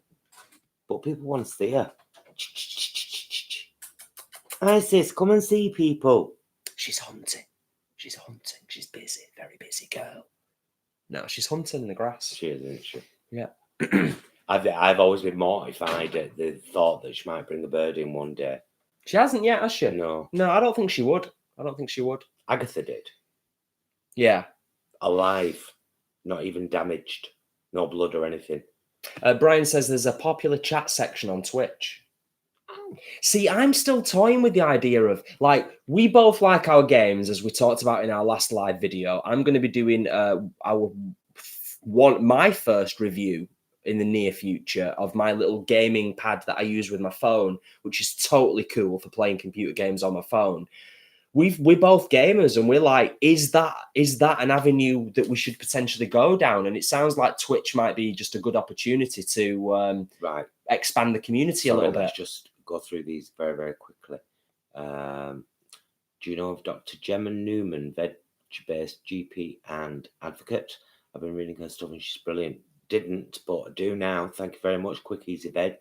[SPEAKER 1] But people want to see her. Hi, sis. Come and see people.
[SPEAKER 2] She's hunting. She's hunting. She's busy. Very busy girl. No, she's hunting in the grass.
[SPEAKER 1] She is, isn't she?
[SPEAKER 2] Yeah.
[SPEAKER 1] I've always been mortified at the thought that she might bring a bird in one day.
[SPEAKER 2] She hasn't yet, has she?
[SPEAKER 1] No.
[SPEAKER 2] No, I don't think she would.
[SPEAKER 1] Agatha did.
[SPEAKER 2] Yeah.
[SPEAKER 1] Alive, not even damaged, no blood or anything.
[SPEAKER 2] Brian says there's a popular chat section on Twitch. See, I'm still toying with the idea of, like, we both like our games, as we talked about in our last live video. I'm going to be doing my first review in the near future of my little gaming pad that I use with my phone, which is totally cool for playing computer games on my phone. We're both gamers, and we're like, is that an avenue that we should potentially go down? And it sounds like Twitch might be just a good opportunity to expand the community a little bit.
[SPEAKER 1] Let's just go through these very, very quickly. Do you know of Dr. Gemma Newman, veg-based GP and advocate? I've been reading her stuff and she's brilliant. Didn't, but I do now. Thank you very much. Quick, easy veg.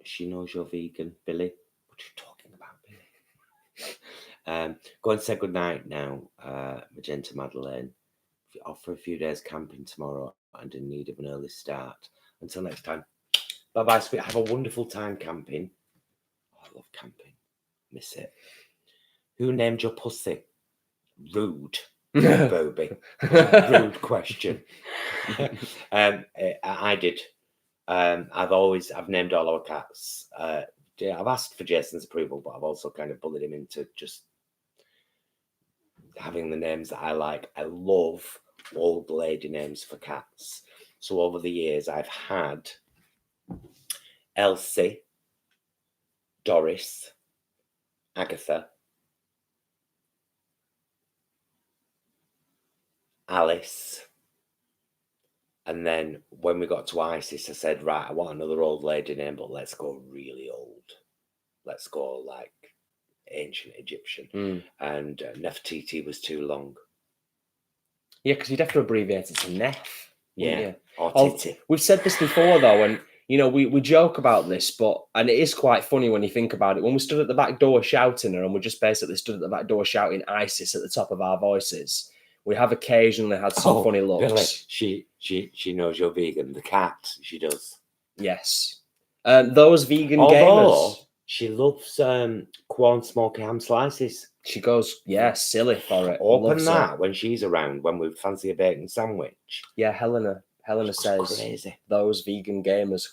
[SPEAKER 1] She knows you're vegan, Billy. What are you talking about, Billy? Go and say goodnight now, Magenta Madeleine. Off for a few days camping tomorrow and in need of an early start. Until next time. Bye-bye, sweet. Have a wonderful time camping. Oh, I love camping. Miss it. Who named your pussy? Rude. Bobby. Rude question. I did. I've named all our cats. I've asked for Jason's approval, but I've also kind of bullied him into just having the names that I like. I love old lady names for cats. So over the years, I've had Elsie, Doris, Agatha, Alice. And then when we got to Isis, I said, right, I want another old lady name, but let's go really old. Let's go like ancient Egyptian. And Nefertiti was too long.
[SPEAKER 2] Yeah, because you'd have to abbreviate it to Nef.
[SPEAKER 1] Yeah, or Titi.
[SPEAKER 2] We've said this before, though, and, you know, we joke about this, and it is quite funny when you think about it. When we stood at the back door shouting her, and we just basically stood at the back door shouting ISIS at the top of our voices, we have occasionally had some funny looks.
[SPEAKER 1] Billy, she knows you're vegan. The cat, she does.
[SPEAKER 2] Yes. Those vegan gamers.
[SPEAKER 1] She loves corn smoky ham slices.
[SPEAKER 2] She goes, yeah, silly for it.
[SPEAKER 1] Open that when she's around, when we fancy a bacon sandwich.
[SPEAKER 2] Yeah, Helena says,
[SPEAKER 1] crazy.
[SPEAKER 2] Those vegan gamers, ?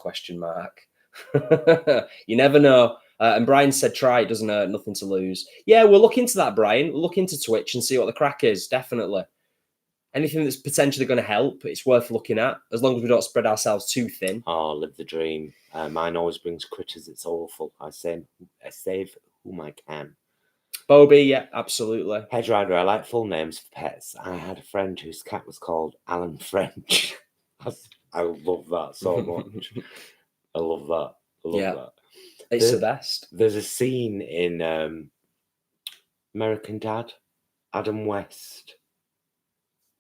[SPEAKER 2] You never know. And Brian said, try it, doesn't hurt, nothing to lose. Yeah, we'll look into that, Brian. We'll look into Twitch and see what the crack is, definitely. Anything that's potentially going to help, it's worth looking at, as long as we don't spread ourselves too thin.
[SPEAKER 1] Oh, live the dream. Mine always brings critters. It's awful. I save whom I can.
[SPEAKER 2] Bobby, yeah, absolutely.
[SPEAKER 1] Hedge Rider, I like full names for pets. I had a friend whose cat was called Alan French. I love that so much. I love that. That.
[SPEAKER 2] It's the best.
[SPEAKER 1] There's a scene in American Dad, Adam West.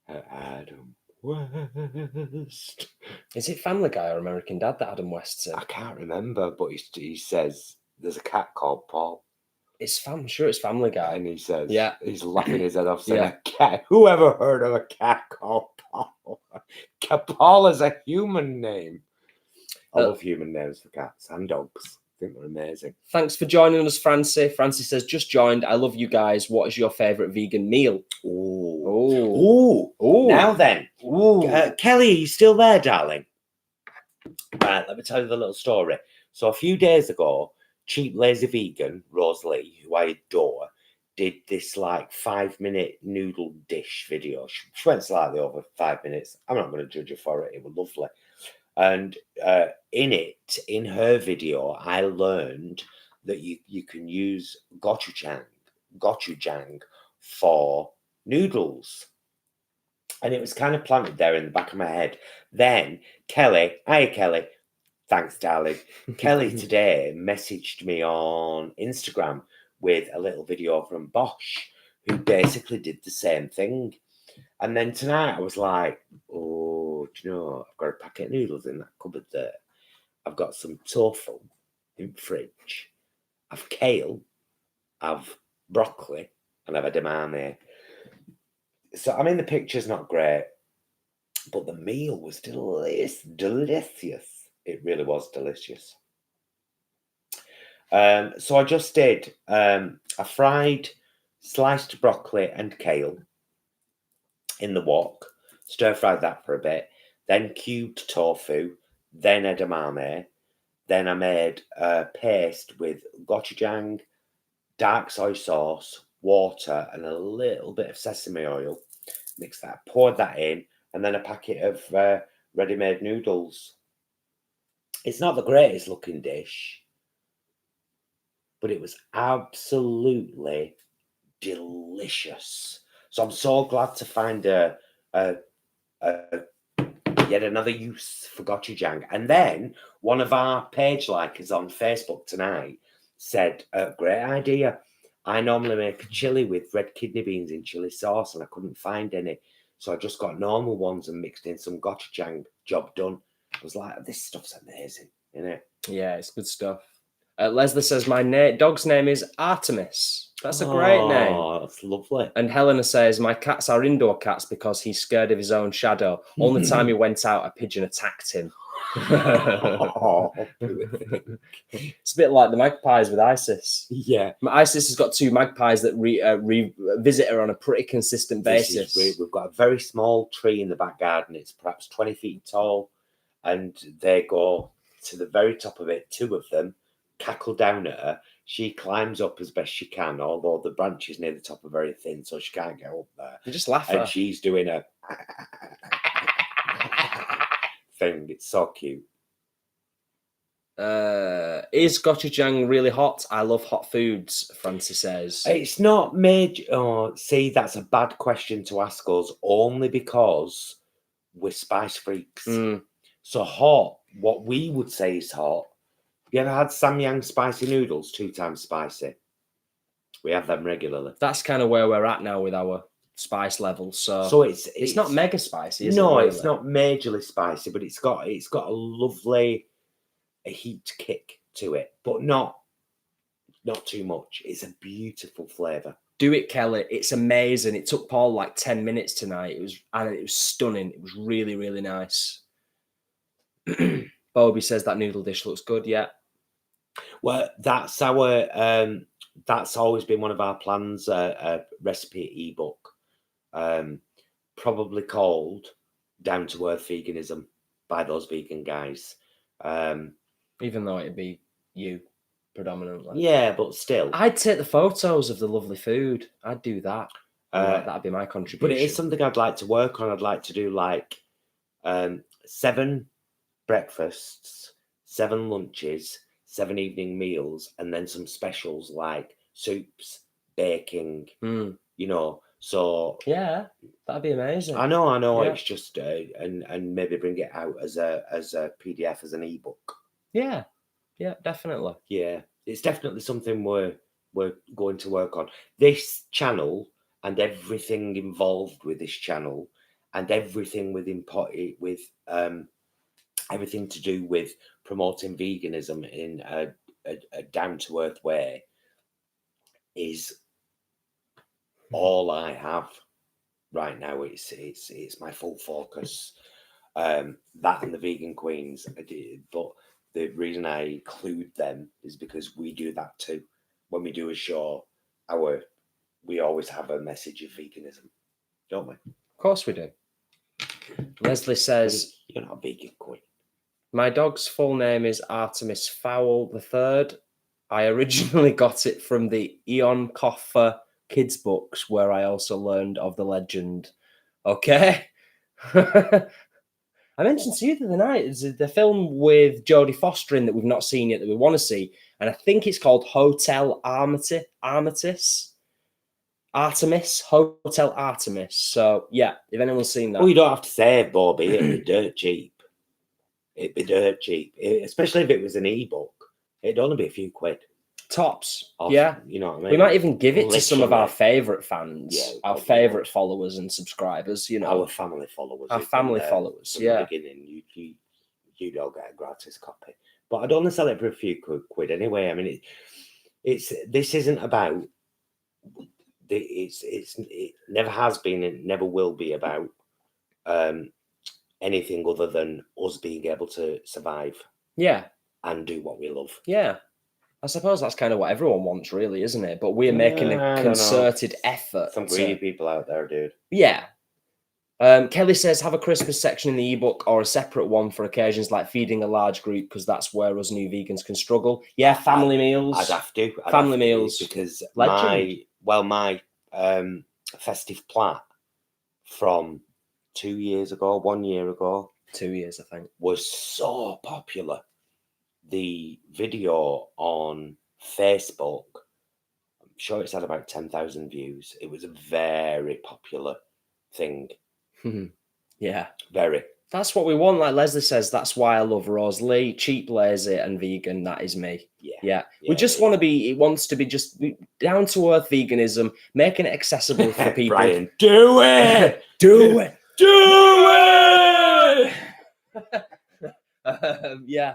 [SPEAKER 1] Adam West.
[SPEAKER 2] Is it Family Guy or American Dad that Adam West said?
[SPEAKER 1] I can't remember, but he says there's a cat called Paul.
[SPEAKER 2] I'm sure it's Family Guy.
[SPEAKER 1] And he says,
[SPEAKER 2] yeah,
[SPEAKER 1] he's laughing his head off saying, a cat. Who ever heard of a cat called Paul? Paul is a human name. I love human names for cats and dogs. I think they're amazing.
[SPEAKER 2] Thanks for joining us, Francie. Francie says, just joined. I love you guys. What is your favourite vegan meal?
[SPEAKER 1] Ooh. Now then. Kelly, are you still there, darling? Right, let me tell you the little story. So a few days ago, Cheap Lazy Vegan, Rose Lee, who I adore, did this like 5-minute noodle dish video. She went slightly over 5 minutes. I'm not going to judge her for it. It was lovely. And in her video, I learned that you can use gochujang for noodles. And it was kind of planted there in the back of my head. Then Kelly, thanks, darling. Kelly today messaged me on Instagram with a little video from BOSH, who basically did the same thing. And then tonight I was like, oh, do you know, I've got a packet of noodles in that cupboard there. I've got some tofu in the fridge. I've kale, I've broccoli, and I've edamame. So, I mean, the picture's not great, but the meal was delicious. It really was delicious. So I just did I fried sliced broccoli and kale in the wok, stir fried that for a bit, then cubed tofu, then edamame, then I made a paste with gochujang, dark soy sauce, water, and a little bit of sesame oil. Mixed that, poured that in, and then a packet of ready-made noodles. It's not the greatest looking dish, but it was absolutely delicious. So I'm so glad to find a yet another use for gochujang. And then one of our page likers on Facebook tonight said, great idea. I normally make a chili with red kidney beans in chili sauce, and I couldn't find any. So I just got normal ones and mixed in some gochujang. Job done. I was like, this stuff's amazing, isn't it?
[SPEAKER 2] Yeah, it's good stuff. Leslie says, my dog's name is Artemis. That's a great name.
[SPEAKER 1] Oh, that's lovely.
[SPEAKER 2] And Helena says, my cats are indoor cats because he's scared of his own shadow. Only time he went out, a pigeon attacked him.
[SPEAKER 1] Oh,
[SPEAKER 2] it's a bit like the magpies with Isis.
[SPEAKER 1] yeah.
[SPEAKER 2] Isis has got 2 magpies that visit her on a pretty consistent basis.
[SPEAKER 1] We've got a very small tree in the back garden. It's perhaps 20 feet tall, and they go to the very top of it. 2 of them cackle down at her. She climbs up as best she can, although the branches near the top are very thin, so she can't get up there.
[SPEAKER 2] You just laugh at
[SPEAKER 1] And
[SPEAKER 2] her.
[SPEAKER 1] she's doing a thing. It's so cute.
[SPEAKER 2] Is gochujang really hot? I love hot foods, Francie says.
[SPEAKER 1] It's not major. Oh, see, that's a bad question to ask us, only because we're spice freaks. So hot, what we would say is hot. You ever had Samyang spicy noodles, 2 times spicy? We have them regularly.
[SPEAKER 2] That's kind of where we're at now with our spice levels.
[SPEAKER 1] So
[SPEAKER 2] it's not mega spicy, is it?
[SPEAKER 1] No,
[SPEAKER 2] really?
[SPEAKER 1] it's not majorly spicy, but it's got a lovely heat kick to it, but not too much. It's a beautiful flavour.
[SPEAKER 2] Do it, Kelly. It's amazing. It took Paul like 10 minutes tonight. It was stunning. It was really, really nice. Bobby says that noodle dish looks good. Yeah.
[SPEAKER 1] Well, that's our that's always been one of our plans, a recipe ebook, probably called Down to Earth Veganism by those vegan guys.
[SPEAKER 2] Even though it'd be you predominantly.
[SPEAKER 1] Yeah, but still.
[SPEAKER 2] I'd take the photos of the lovely food. I'd do that. That'd be my contribution.
[SPEAKER 1] But it is something I'd like to work on. I'd like to do like 7 breakfasts, 7 lunches, 7 evening meals, and then some specials like soups, baking, you know. So
[SPEAKER 2] yeah, that'd be amazing.
[SPEAKER 1] I know.
[SPEAKER 2] Yeah.
[SPEAKER 1] It's just and maybe bring it out as a PDF, as an ebook.
[SPEAKER 2] Yeah, definitely.
[SPEAKER 1] Yeah, it's definitely something we're going to work on. This channel and everything involved with this channel and everything with everything to do with promoting veganism in a down to earth way is all I have right now. It's my full focus. That and the vegan queens, but the reason I include them is because we do that too. When we do a show, we always have a message of veganism, don't we?
[SPEAKER 2] Of course we do. Leslie says,
[SPEAKER 1] you're not a vegan queen.
[SPEAKER 2] My dog's full name is Artemis Fowl III. I originally got it from the Eon Coffer kids books, where I also learned of the legend. Okay. I mentioned to you the other night, is the film with Jodie Foster in that we've not seen yet that we want to see. And I think it's called Hotel Artemis. Hotel Artemis. So, yeah, if anyone's seen that.
[SPEAKER 1] Well, you don't have to say, Bobby. It'd be dirt cheap. It'd be dirt cheap. Especially if it was an ebook. It'd only be a few quid.
[SPEAKER 2] Tops.
[SPEAKER 1] Off,
[SPEAKER 2] yeah.
[SPEAKER 1] You know what I mean?
[SPEAKER 2] We might even give it to some of our favourite fans, our favourite followers and subscribers, you know.
[SPEAKER 1] Our family followers.
[SPEAKER 2] Our family followers,
[SPEAKER 1] from the beginning, you don't get a gratis copy. But I'd only sell it for a few quid anyway. I mean, this isn't about... It never has been and never will be about anything other than us being able to survive.
[SPEAKER 2] Yeah.
[SPEAKER 1] And do what we love.
[SPEAKER 2] Yeah. I suppose that's kind of what everyone wants, really, isn't it? But we're making
[SPEAKER 1] I
[SPEAKER 2] a
[SPEAKER 1] don't know.
[SPEAKER 2] concerted effort.
[SPEAKER 1] Some greedy people out there, dude.
[SPEAKER 2] Yeah. Kelly says, have a Christmas section in the ebook or a separate one for occasions like feeding a large group, because that's where us new vegans can struggle. Yeah, family meals.
[SPEAKER 1] I'd have to.
[SPEAKER 2] Family meals.
[SPEAKER 1] Because
[SPEAKER 2] Legend.
[SPEAKER 1] my festive plat from 2 years ago, 1 year ago,
[SPEAKER 2] 2 years, I think,
[SPEAKER 1] was so popular. The video on Facebook, I'm sure it's had about 10,000 views. It was a very popular thing.
[SPEAKER 2] Yeah.
[SPEAKER 1] Very.
[SPEAKER 2] That's what we want. Like Leslie says, that's why I love Rosalie. Cheap, lazy, and vegan. That is me.
[SPEAKER 1] Yeah.
[SPEAKER 2] We just want to be, it wants to be just down to earth veganism, making it accessible for people.
[SPEAKER 1] Brian, do it!
[SPEAKER 2] Do it!
[SPEAKER 1] Do it!
[SPEAKER 2] Yeah.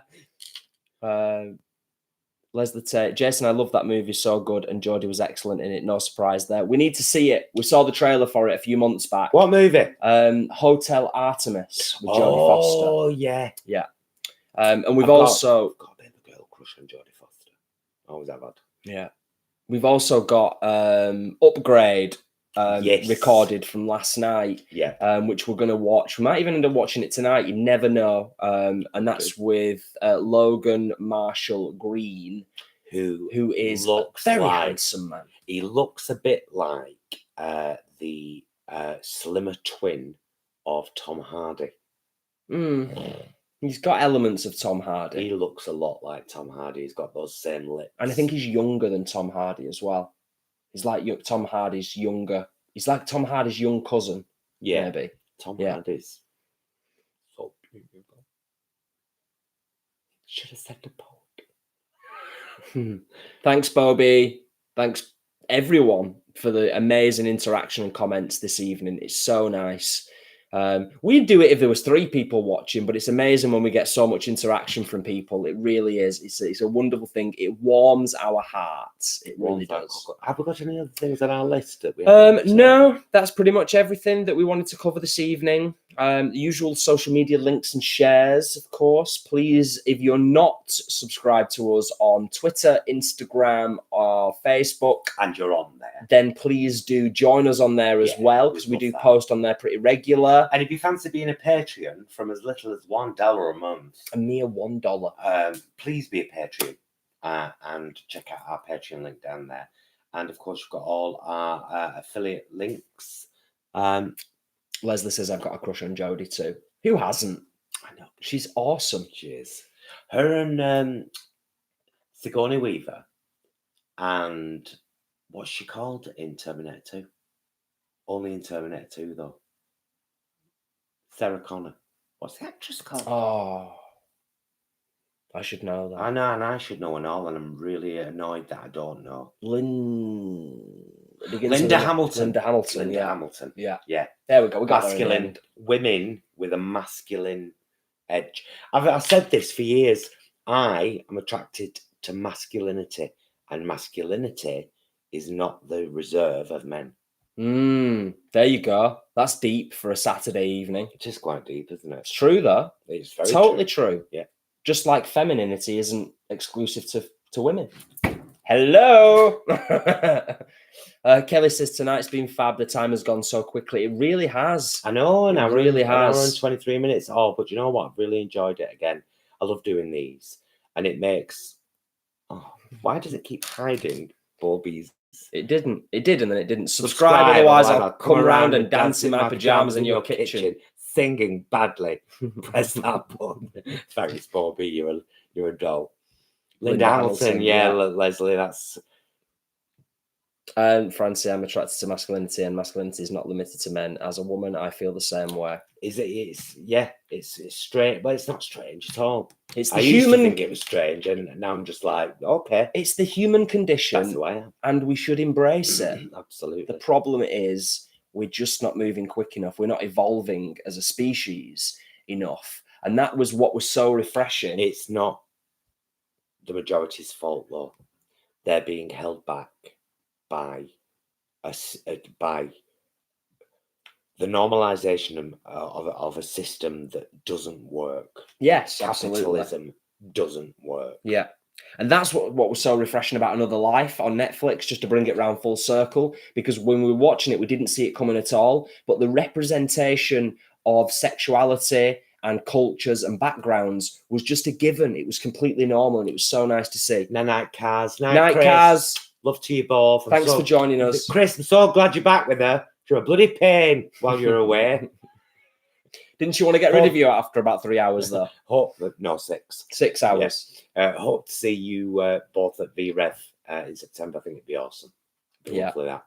[SPEAKER 2] Leslie Tate, Jason, I love that movie, so good, and Jodie was excellent in it. No surprise there. We need to see it. We saw the trailer for it a few months back.
[SPEAKER 1] What movie?
[SPEAKER 2] Hotel Artemis with Jodie Foster.
[SPEAKER 1] Oh yeah.
[SPEAKER 2] And we've also
[SPEAKER 1] got a bit of a girl crush on Jodie Foster. Always have had.
[SPEAKER 2] Yeah. We've also got Upgrade
[SPEAKER 1] Yes.
[SPEAKER 2] recorded from last night.
[SPEAKER 1] Yeah.
[SPEAKER 2] Which we're going to watch. We might even end up watching it tonight. You never know. And that's with Logan Marshall Green, who is
[SPEAKER 1] looks
[SPEAKER 2] very
[SPEAKER 1] like,
[SPEAKER 2] handsome man.
[SPEAKER 1] He looks a bit like the slimmer twin of Tom Hardy.
[SPEAKER 2] He's got elements of Tom Hardy.
[SPEAKER 1] He looks a lot like Tom Hardy. He's got those same lips.
[SPEAKER 2] And I think he's younger than Tom Hardy as well. He's like Tom Hardy's younger. He's like Tom Hardy's young cousin.
[SPEAKER 1] Yeah.
[SPEAKER 2] Maybe.
[SPEAKER 1] Tom Hardy's so beautiful. Should have said the poet.
[SPEAKER 2] Thanks, Bobby. Thanks, everyone, for the amazing interaction and comments this evening. It's so nice. We'd do it if there was 3 people watching, but it's amazing when we get so much interaction from people. It really is. It's a wonderful thing. It warms our hearts. It really does.
[SPEAKER 1] Have we got any other things on our list that we
[SPEAKER 2] no, that's pretty much everything that we wanted to cover this evening. The usual social media links and shares, of course. Please, if you're not subscribed to us on Twitter, Instagram, or Facebook,
[SPEAKER 1] and you're on there,
[SPEAKER 2] then please do join us on there as well, because we do post on there pretty regular.
[SPEAKER 1] And if you fancy being a Patreon from as little as $1 a month,
[SPEAKER 2] a mere $1,
[SPEAKER 1] please be a Patreon and check out our Patreon link down there. And of course, we've got all our affiliate links.
[SPEAKER 2] Leslie says, I've got a crush on Jodie too. Who hasn't?
[SPEAKER 1] I know.
[SPEAKER 2] She's awesome.
[SPEAKER 1] She is. Her and Sigourney Weaver. And what's she called in Terminator 2? Only in Terminator 2, though. Sarah Connor. What's the actress called?
[SPEAKER 2] Oh, I should know that.
[SPEAKER 1] I know, and I should know and all, and I'm really annoyed that I don't know. Linda Hamilton.
[SPEAKER 2] Linda Hamilton.
[SPEAKER 1] Linda Hamilton.
[SPEAKER 2] Yeah. There we go. We got
[SPEAKER 1] masculine women with a masculine edge. I've said this for years. I am attracted to masculinity, and masculinity is not the reserve of men.
[SPEAKER 2] There you go. That's deep for a Saturday evening.
[SPEAKER 1] It is quite deep, isn't it?
[SPEAKER 2] It's true, though.
[SPEAKER 1] It's very
[SPEAKER 2] totally true.
[SPEAKER 1] Yeah.
[SPEAKER 2] Just like femininity isn't exclusive to women. Hello. Kelly says, tonight's been fab. The time has gone so quickly. It really has.
[SPEAKER 1] I know. And
[SPEAKER 2] it really has.
[SPEAKER 1] An hour and 23 minutes. Oh, but you know what? I've really enjoyed it again. I love doing these. And it makes... Oh, why does it keep hiding Bobby's?
[SPEAKER 2] It did, and then it didn't. Subscribe, otherwise I'll come around and dance in my pajamas in your kitchen.
[SPEAKER 1] Singing badly. Press that button. Thanks, Bobby. You're a doll. Linda Hamilton, yeah. Leslie, that's...
[SPEAKER 2] Francie, I'm attracted to masculinity, and masculinity is not limited to men. As a woman, I feel the same way.
[SPEAKER 1] It's strange, but it's not strange at all.
[SPEAKER 2] It's the
[SPEAKER 1] I used to think it was strange, and now I'm just like, okay.
[SPEAKER 2] It's the human condition.
[SPEAKER 1] That's who I am.
[SPEAKER 2] And we should embrace it.
[SPEAKER 1] Absolutely.
[SPEAKER 2] The problem is we're just not moving quick enough. We're not evolving as a species enough. And that was what was so refreshing.
[SPEAKER 1] It's not the majority's fault, though. They're being held back by the normalization of a system that doesn't work.
[SPEAKER 2] Yes,
[SPEAKER 1] Capitalism
[SPEAKER 2] absolutely.
[SPEAKER 1] doesn't work.
[SPEAKER 2] Yeah. And that's what was so refreshing about Another Life on Netflix, just to bring it round full circle, because when we were watching it, we didn't see it coming at all. But the representation of sexuality and cultures and backgrounds was just a given. It was completely normal, and it was so nice to see.
[SPEAKER 1] Night, Cars.
[SPEAKER 2] Night,
[SPEAKER 1] Chris.
[SPEAKER 2] Cars.
[SPEAKER 1] Love to you both.
[SPEAKER 2] Thanks for joining us.
[SPEAKER 1] Chris, I'm so glad you're back with her. You're a bloody pain while you're away.
[SPEAKER 2] Didn't you want to get rid of you after about 3 hours, though?
[SPEAKER 1] No, 6.
[SPEAKER 2] 6 hours.
[SPEAKER 1] Yeah. Hope to see you both at VREV in September. I think it'd be awesome. Hopefully that.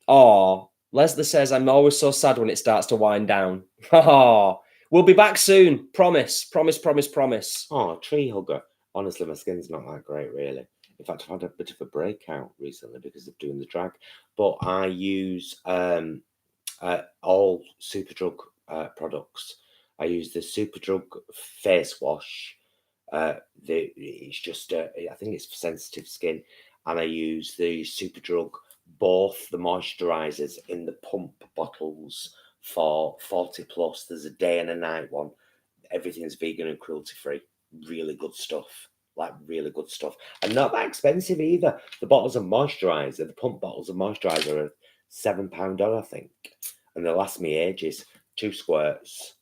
[SPEAKER 2] Oh, Leslie says, I'm always so sad when it starts to wind down. Oh, we'll be back soon. Promise, promise, promise, promise.
[SPEAKER 1] Oh, tree hugger. Honestly, my skin's not that great, really. In fact, I've had a bit of a breakout recently because of doing the drag. But I use all Superdrug products. I use the Superdrug face wash. It's just, I think it's for sensitive skin. And I use the Superdrug, both the moisturizers in the pump bottles for 40 plus. There's a day and a night one. Everything's vegan and cruelty free. Really good stuff. Like really good stuff. And not that expensive either. The bottles of moisturizer, the pump bottles of moisturizer are £7, I think. And they last me ages. 2 squirts.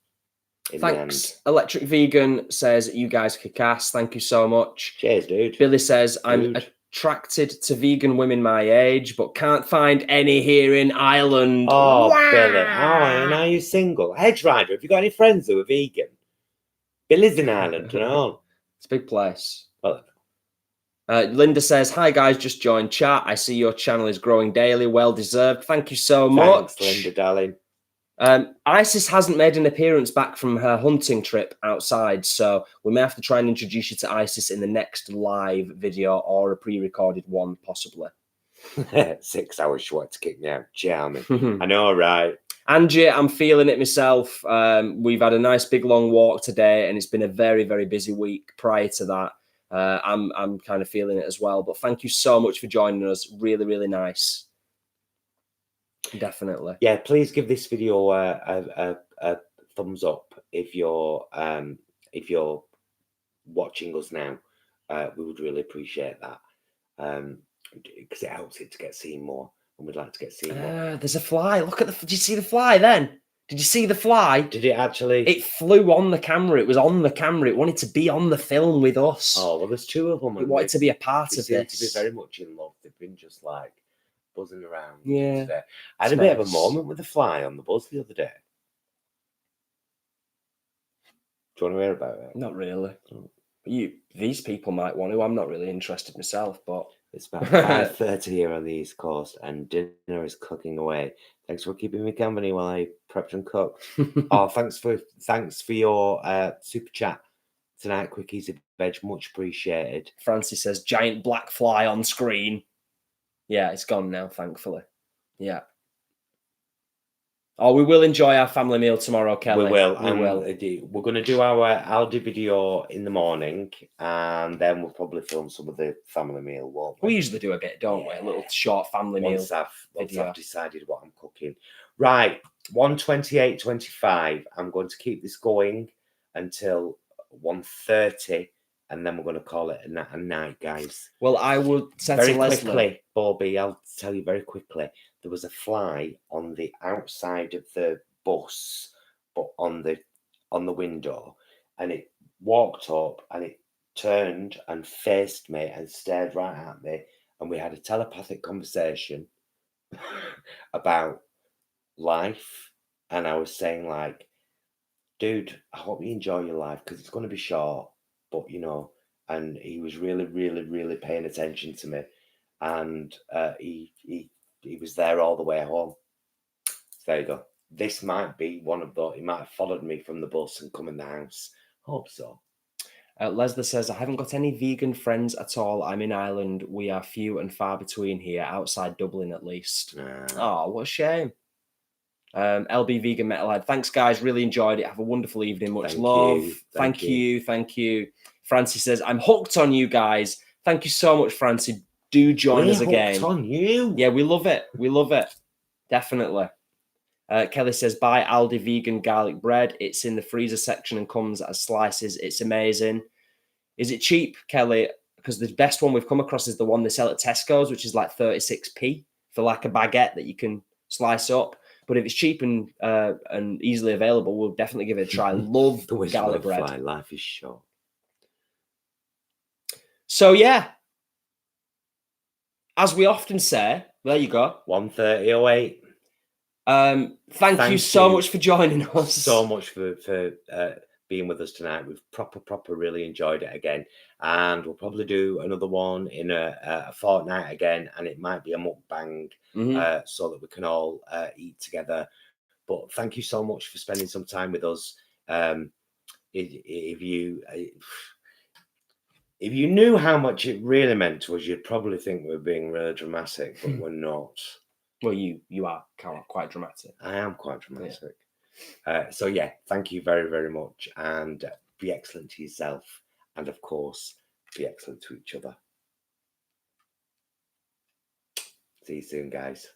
[SPEAKER 2] Thanks. Electric Vegan says, you guys kick ass. Thank you so much.
[SPEAKER 1] Cheers, dude.
[SPEAKER 2] Billy says, I'm attracted to vegan women my age, but can't find any here in Ireland.
[SPEAKER 1] Oh, wow. Billy. Oh, and are you single? Hedge Rider, have you got any friends who are vegan? Billy's in Ireland, you know.
[SPEAKER 2] It's a big place.
[SPEAKER 1] Well,
[SPEAKER 2] Linda says, hi guys, just joined chat. I see your channel is growing daily. Well deserved. Thank you so much.
[SPEAKER 1] Thanks, Linda, darling.
[SPEAKER 2] Isis hasn't made an appearance back from her hunting trip outside, so we may have to try and introduce you to Isis in the next live video or a pre-recorded one, possibly.
[SPEAKER 1] 6 hours short to kick me out. Charming. I know, right?
[SPEAKER 2] Angie, I'm feeling it myself. We've had a nice big long walk today, and it's been a very, very busy week prior to that. I'm kind of feeling it as well. But thank you so much for joining us. Really, really nice. Definitely.
[SPEAKER 1] Yeah, please give this video a thumbs up if you're watching us now. We would really appreciate that because it helps it to get seen more, and we'd like to get seen more.
[SPEAKER 2] There's a fly. Look at the. Did you see the fly then? Did you see the fly?
[SPEAKER 1] Did it actually?
[SPEAKER 2] It flew on the camera. It was on the camera. It wanted to be on the film with us.
[SPEAKER 1] Oh, well, there's 2 of them.
[SPEAKER 2] It wanted to be a part of this.
[SPEAKER 1] They seem to be very much in love. They've been just like buzzing around.
[SPEAKER 2] Yeah.
[SPEAKER 1] Today. I had a bit of a moment with the fly on the bus the other day. Do you want to hear about it?
[SPEAKER 2] Not really. These people might want to. I'm not really interested myself, but
[SPEAKER 1] it's about 5:30 here on the East Coast, and dinner is cooking away. Thanks for keeping me company while I prepped and cooked. Oh, thanks for your super chat tonight. Quick easy veg, much appreciated.
[SPEAKER 2] Francie says giant black fly on screen. Yeah, it's gone now, thankfully. Yeah. Oh, we will enjoy our family meal tomorrow, Kelly.
[SPEAKER 1] We will. We're going to do our Aldi video in the morning, and then we'll probably film some of the family meal, won't we?
[SPEAKER 2] We usually do a bit, don't we? A little short family meal.
[SPEAKER 1] Once I've decided what I'm cooking. Right, 1:28:25. I'm going to keep this going until 1:30, and then we're going to call it a night, guys.
[SPEAKER 2] Well, I would say
[SPEAKER 1] very
[SPEAKER 2] to Leslie,
[SPEAKER 1] quickly, Bobby, I'll tell you very quickly. There was a fly on the outside of the bus, but on the window, and it walked up and it turned and faced me and stared right at me, and we had a telepathic conversation about life. And I was saying, like, dude, I hope you enjoy your life because it's going to be short, but you know. And he was really, really, really paying attention to me, and he was there all the way home. So there you go. This might be one of those. He might have followed me from the bus and come in the house. Hope so.
[SPEAKER 2] Leslie says, I haven't got any vegan friends at all. I'm in Ireland. We are few and far between here, outside Dublin at least. Oh, what a shame. LB Vegan Metalhead. Thanks, guys. Really enjoyed it. Have a wonderful evening. Much love. Thank you. Thank you. Francie says, I'm hooked on you guys. Thank you so much, Francie. Do join us again.
[SPEAKER 1] Hooked on you.
[SPEAKER 2] Yeah, we love it. We love it. Definitely. Kelly says, buy Aldi vegan garlic bread. It's in the freezer section and comes as slices. It's amazing. Is it cheap, Kelly? because the best one we've come across is the one they sell at Tesco's, which is like 36p for like a baguette that you can slice up. But if it's cheap and easily available, we'll definitely give it a try. Love
[SPEAKER 1] The wisdom
[SPEAKER 2] garlic
[SPEAKER 1] of
[SPEAKER 2] bread.
[SPEAKER 1] fly, life is short.
[SPEAKER 2] So yeah, as we often say, there you go.
[SPEAKER 1] 1:30:08.
[SPEAKER 2] Thank you so much for joining us.
[SPEAKER 1] So much for being with us tonight. We've proper really enjoyed it again, and we'll probably do another one in a fortnight again, and it might be a mukbang, so that we can all eat together. But thank you so much for spending some time with us. If you knew how much it really meant to us, you'd probably think we're being really dramatic, but we're not.
[SPEAKER 2] Well, you are quite dramatic.
[SPEAKER 1] I am quite dramatic. Yeah. So yeah, thank you very, very much, and be excellent to yourself, and of course, be excellent to each other. See you soon, guys.